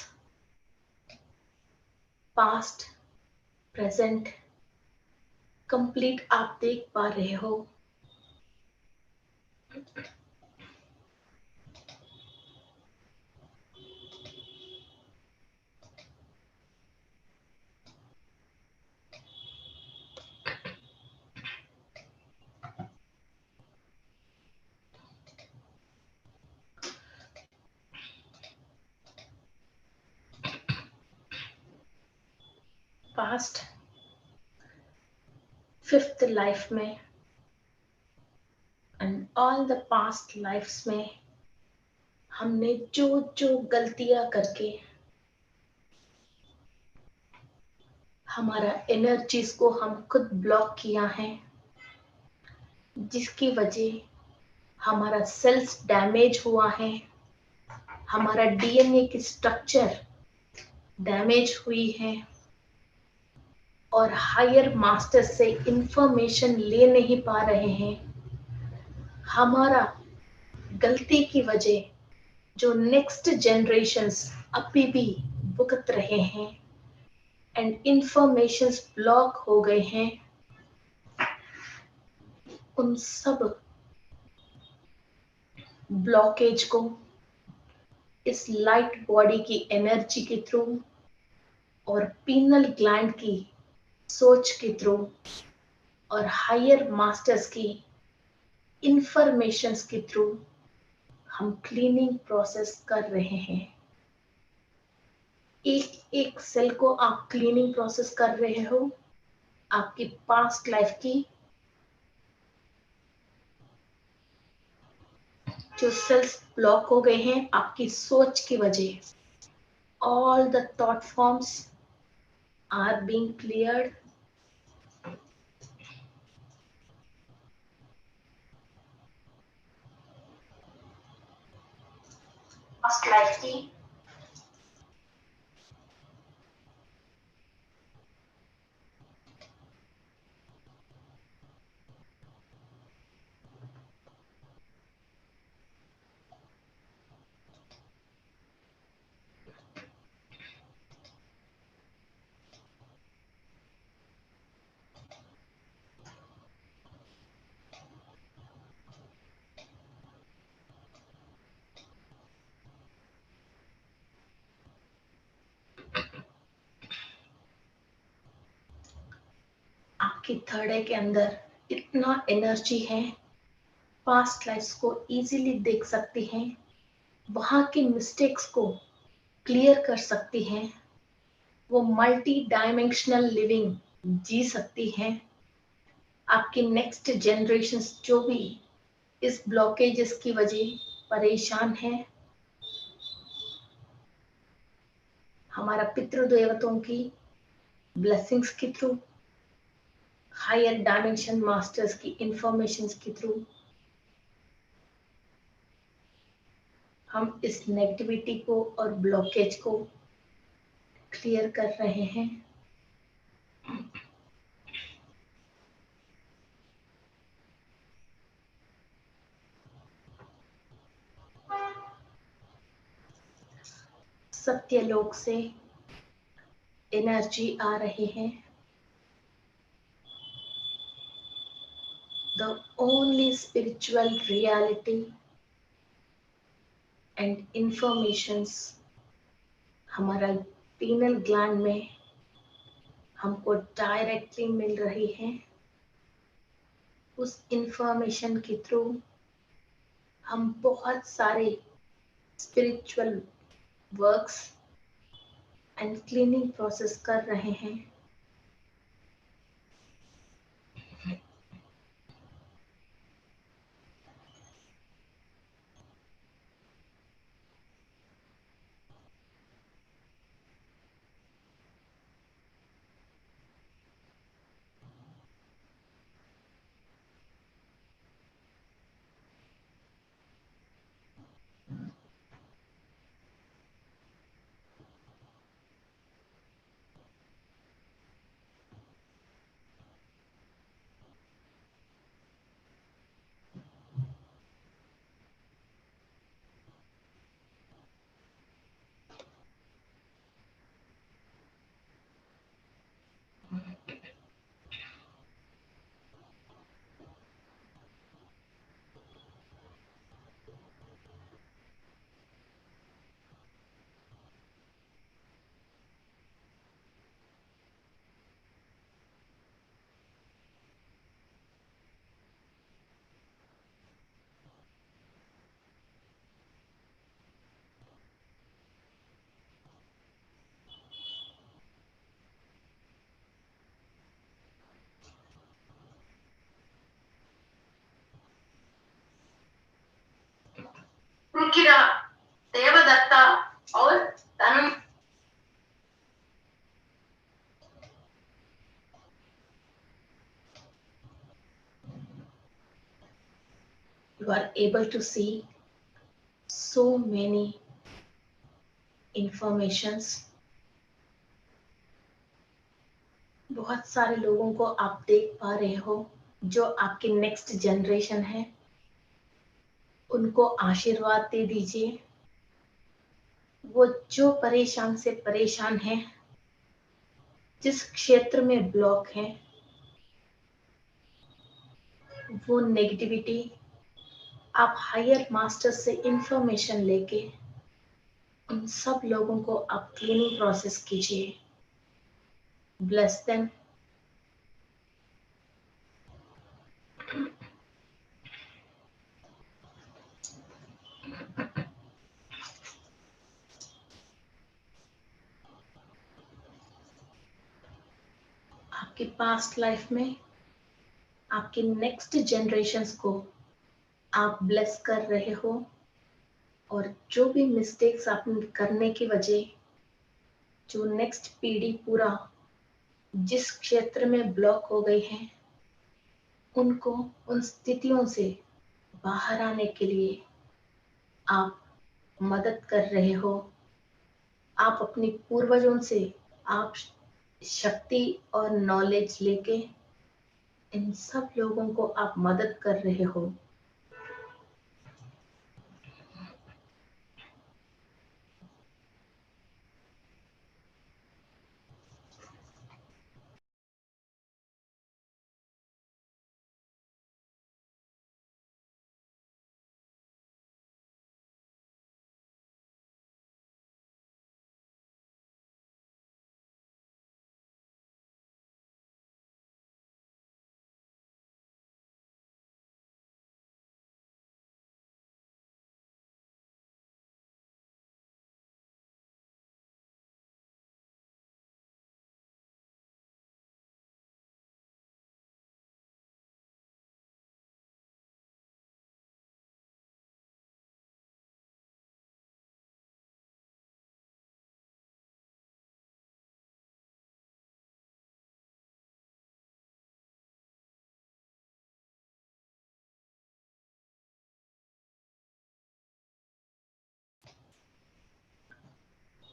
A: पास्ट, प्रेजेंट कंप्लीट आप देख पा रहे हो। पास्ट 5th लाइफ में and all the past lives में हमने जो जो गलतियां करके हमारा एनर्जीज को हम खुद ब्लॉक किया है, जिसकी वजह हमारा सेल्स डैमेज हुआ है, हमारा डीएनए की स्ट्रक्चर डैमेज हुई है और हायर मास्टर से इंफॉर्मेशन ले नहीं पा रहे हैं। हमारा गलती की वजह जो नेक्स्ट जनरेशन्स अभी भी भुगत रहे हैं एंड इंफॉर्मेशंस ब्लॉक हो गए हैं। उन सब ब्लॉकेज को इस लाइट बॉडी की एनर्जी के थ्रू और पीनल ग्लैंड की सोच के थ्रू और हायर मास्टर्स की इंफॉर्मेशंस के थ्रू हम क्लीनिंग प्रोसेस कर रहे हैं। एक एक सेल को आप क्लीनिंग प्रोसेस कर रहे हो। आपकी पास्ट लाइफ की जो सेल्स ब्लॉक हो गए हैं आपकी सोच की वजह, all the thought forms are being cleared. Past life की आपकी थर्ड आई के अंदर इतना एनर्जी है, पास्ट लाइफ्स को इजीली देख सकती हैं, वहां के मिस्टेक्स को क्लियर कर सकती हैं, वो मल्टी डायमेंशनल लिविंग जी सकती हैं। आपकी नेक्स्ट जनरेशन जो भी इस ब्लॉकेजेस की वजह परेशान है, हमारा पितृदेवताओं की ब्लेसिंग्स के थ्रू, हायर डायमेंशन मास्टर्स की इंफॉर्मेशन के थ्रू हम इस नेगेटिविटी को और ब्लॉकेज को क्लियर कर रहे हैं। सत्यलोक से एनर्जी आ रही है। The only spiritual reality and informations हमारा पीनल ग्लैंड में हमको डायरेक्टली मिल रही है। उस इंफॉर्मेशन के थ्रू हम बहुत सारे spiritual works and cleaning process कर रहे हैं। रुकिरा, देवदत्ता और तनु you are able to see so many informations। बहुत सारे लोगों को आप देख पा रहे हो जो आपके नेक्स्ट जनरेशन है। उनको आशीर्वाद दे दीजिए। वो जो परेशान से परेशान है, जिस क्षेत्र में ब्लॉक है, वो नेगेटिविटी आप हायर मास्टर से इंफॉर्मेशन लेके उन सब लोगों को आप क्लीनिंग प्रोसेस कीजिए। Bless them. आपके पास्ट लाइफ में आपके नेक्स्ट जनरेशन्स को आप ब्लेस कर रहे हो, और जो भी मिस्टेक्स आप करने की वजह जो नेक्स्ट पीढ़ी पूरा जिस क्षेत्र में ब्लॉक हो गई है, उनको उन स्थितियों से बाहर आने के लिए आप मदद कर रहे हो। आप अपनी पूर्वजों से आप शक्ति और नॉलेज लेके इन सब लोगों को आप मदद कर रहे हो।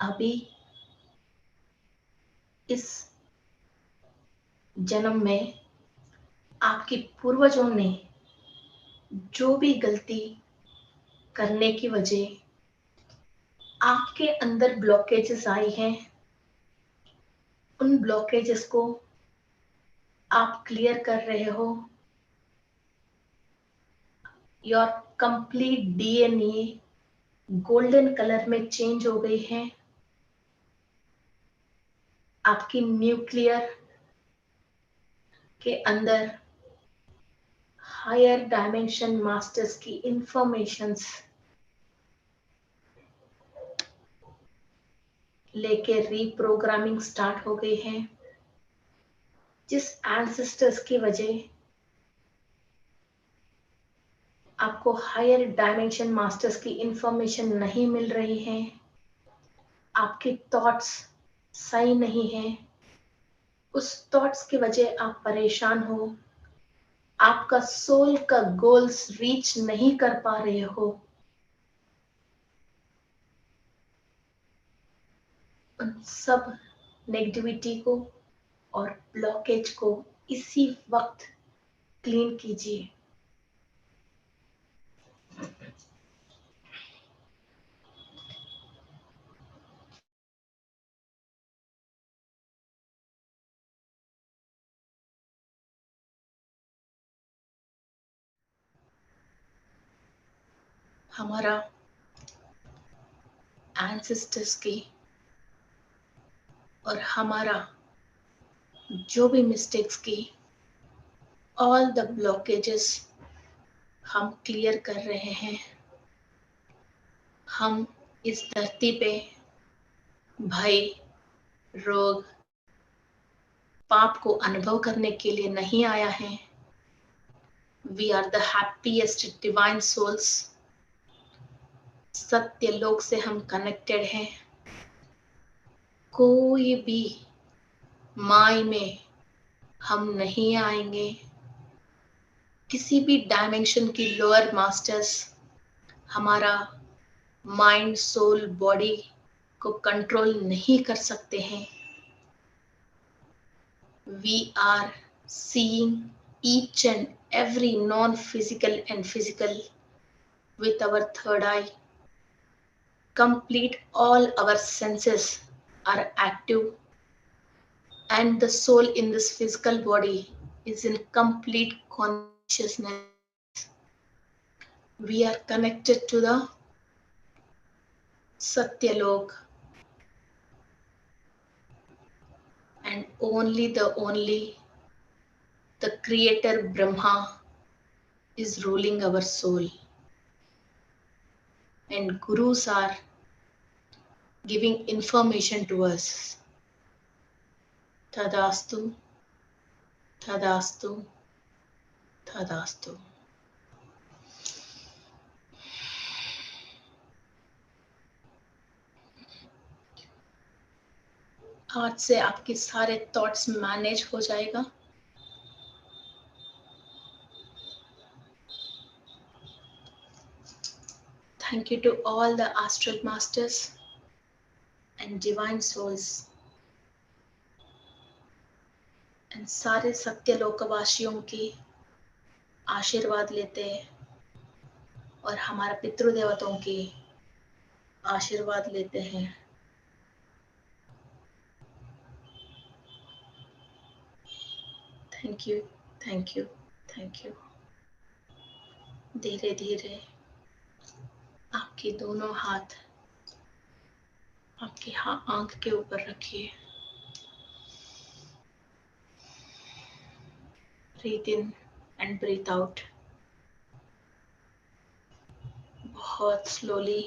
A: अभी इस जन्म में आपके पूर्वजों ने जो भी गलती करने की वजह आपके अंदर ब्लॉकेजेस आई हैं, उन ब्लॉकेजेस को आप क्लियर कर रहे हो। Your complete DNA golden colour में चेंज हो गई है। आपकी न्यूक्लियर के अंदर हायर डायमेंशन मास्टर्स की इंफॉर्मेशंस लेके रीप्रोग्रामिंग स्टार्ट हो गई है। जिस एंसेस्टर्स की वजह आपको हायर डायमेंशन मास्टर्स की इंफॉर्मेशन नहीं मिल रही है, आपके थॉट्स सही नहीं है, उस थॉट्स की वजह आप परेशान हो, आपका सोल का गोल्स रीच नहीं कर पा रहे हो, उन सब नेगेटिविटी को और ब्लॉकेज को इसी वक्त क्लीन कीजिए। हमारा एंसेस्टर्स की और हमारा जो भी मिस्टेक्स की ऑल द ब्लॉकेजेस हम क्लियर कर रहे हैं। हम इस धरती पे भय, रोग, पाप को अनुभव करने के लिए नहीं आया है। We are the happiest divine souls. Satya Lok से हम कनेक्टेड हैं। कोई भी माय में हम नहीं आएंगे। किसी भी डायमेंशन की लोअर मास्टर्स हमारा माइंड, सोल, बॉडी को कंट्रोल नहीं कर सकते हैं। We are seeing each and every non-physical and physical with our third eye. Complete all our senses are active, and the soul in this physical body is in complete consciousness. We are connected to the Satyalok, and only the creator Brahma is ruling our soul, and gurus are giving information to us. Tadastu, Tadastu, Tadastu. आज से आपके सारे thoughts manage हो जाएगा। Thank you to all the astral masters and divine souls, and सारे सत्यलोकवासियों की आशीर्वाद लेते हैं और हमारा पितृदेवताओं की आशीर्वाद लेते हैं। Thank you, thank you, thank you. धीरे धीरे आपके दोनों हाथ आपकी आंख के ऊपर रखिए। Breathe in and breathe out. बहुत slowly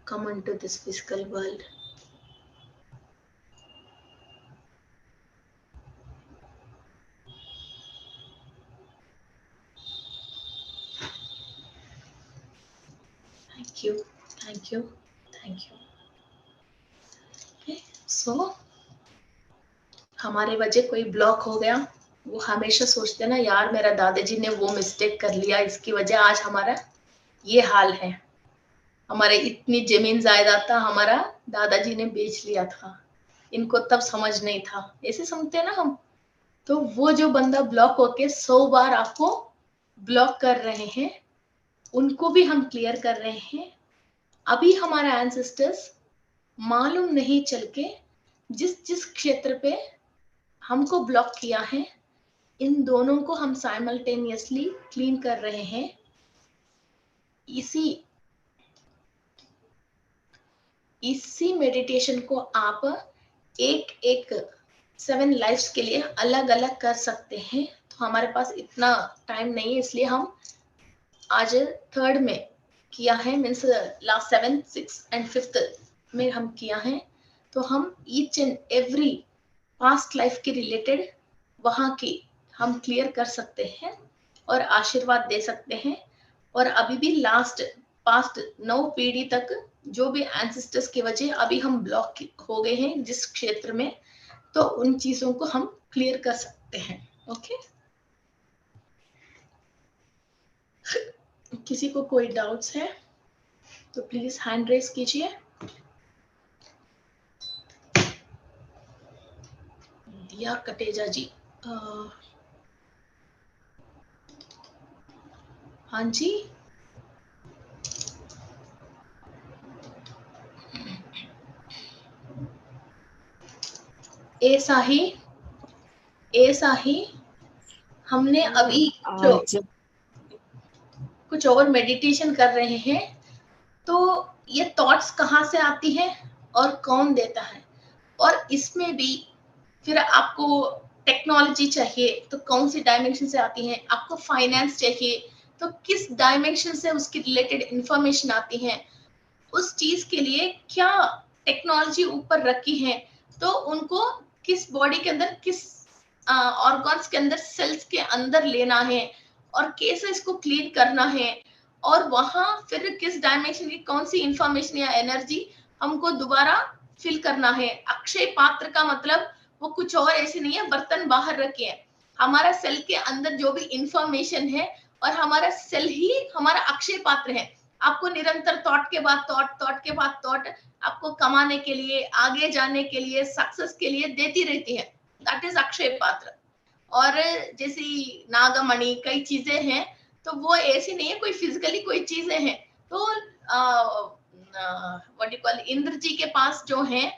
A: come into this physical world. Thank you, thank you, thank you. Okay, so हमारे वजह कोई ब्लॉक हो गया, वो हमेशा सोचते ना, यार मेरा दादाजी ने वो मिस्टेक कर लिया, इसकी वजह आज हमारा ये हाल है। हमारे इतनी जमीन जायदाद था, हमारा दादाजी ने बेच लिया था, इनको तब समझ नहीं था, ऐसे समझते हैं ना हम। तो वो जो बंदा ब्लॉक होके 100 बार आपको ब्लॉक कर रहे हैं, उनको भी हम क्लियर कर रहे हैं। अभी हमारा एंसेस्टर्स मालूम नहीं चल के जिस जिस क्षेत्र पे हमको ब्लॉक किया है, इन दोनों को हम साइमल्टेनियसली क्लीन कर रहे हैं। इसी मेडिटेशन को आप एक एक 7 लाइफ्स के लिए अलग अलग कर सकते हैं। तो हमारे पास इतना टाइम नहीं है, इसलिए हम आज 3rd में किया है, मीन्स लास्ट 7, 6 एंड 5th में हम किया है। तो हम each and every past life के रिलेटेड वहां की हम क्लियर कर सकते हैं और आशीर्वाद दे सकते हैं। और अभी भी पास्ट 9 पीढ़ी तक जो भी एंसेस्टर्स की वजह अभी हम ब्लॉक हो गए हैं जिस क्षेत्र में, तो उन चीजों को हम क्लियर कर सकते हैं। ओके, किसी को कोई डाउट्स है तो प्लीज हैंड रेज कीजिए। दिया कटेजा जी, हाँ जी, ऐसा ही हमने अभी कुछ और मेडिटेशन कर रहे हैं। तो ये थॉट्स कहाँ से आती हैं और कौन देता है, और इसमें भी फिर आपको टेक्नोलॉजी चाहिए तो कौन सी डायमेंशन से आती है, आपको फाइनेंस चाहिए तो किस डायमेंशन से उसकी रिलेटेड इंफॉर्मेशन आती है, उस चीज के लिए क्या टेक्नोलॉजी ऊपर रखी है, तो उनको किस बॉडी के अंदर, किस ऑर्गन्स के अंदर, सेल्स के अंदर लेना है और कैसे इसको क्लीन करना है, और वहां फिर किस डायमेंशन की कौन सी इंफॉर्मेशन या एनर्जी हमको दोबारा फिल करना है। अक्षय पात्र का मतलब वो कुछ और ऐसे नहीं है बर्तन बाहर रखे हैं, हमारा सेल के अंदर जो भी इंफॉर्मेशन है, और हमारा सेल ही हमारा अक्षय पात्र है। आपको निरंतर थॉट के बाद थॉट आपको कमाने के लिए, आगे जाने के लिए, सक्सेस के लिए देती रहती है, दैट इज अक्षय पात्र। और जैसे नागमणि कई चीजें हैं, तो वो ऐसी नहीं है कोई फिजिकली कोई चीजें हैं। तो व्हाट यू कॉल, इंद्र जी के पास जो है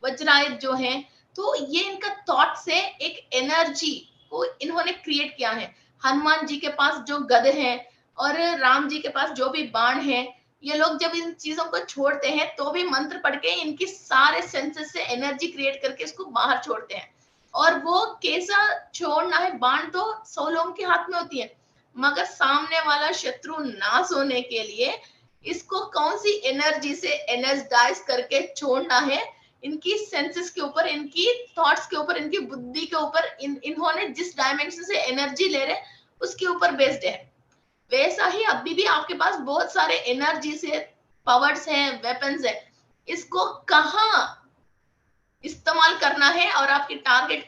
A: वज्रायुध जो है, तो ये इनका थॉट से एक एनर्जी को इन्होंने क्रिएट किया है। हनुमान जी के पास जो गद है और राम जी के पास जो भी बाण है, ये लोग जब इन चीजों को छोड़ते हैं तो भी मंत्र पढ़ के इनकी सारे सेंसेस से एनर्जी क्रिएट करके इसको बाहर छोड़ते हैं। और वो कैसा छोड़ना है, बाण तो 100 लोगों के हाथ में होती है, मगर सामने वाला शत्रु नाश होने के लिए इसको कौन सी एनर्जी से एनर्जाइज करके छोड़ना है, इनकी सेंसेस के ऊपर, इनकी थॉट्स के ऊपर, इनकी बुद्धि के ऊपर, इन्होंने जिस डायमेंशन से एनर्जी ले रहे उसके ऊपर बेस्ड है। वैसा ही अभी भी आपके पास बहुत सारे एनर्जी से पावर्स हैं, वेपन्स है, इसको कहाँ इस्तेमाल करना है और आपकी टारगेट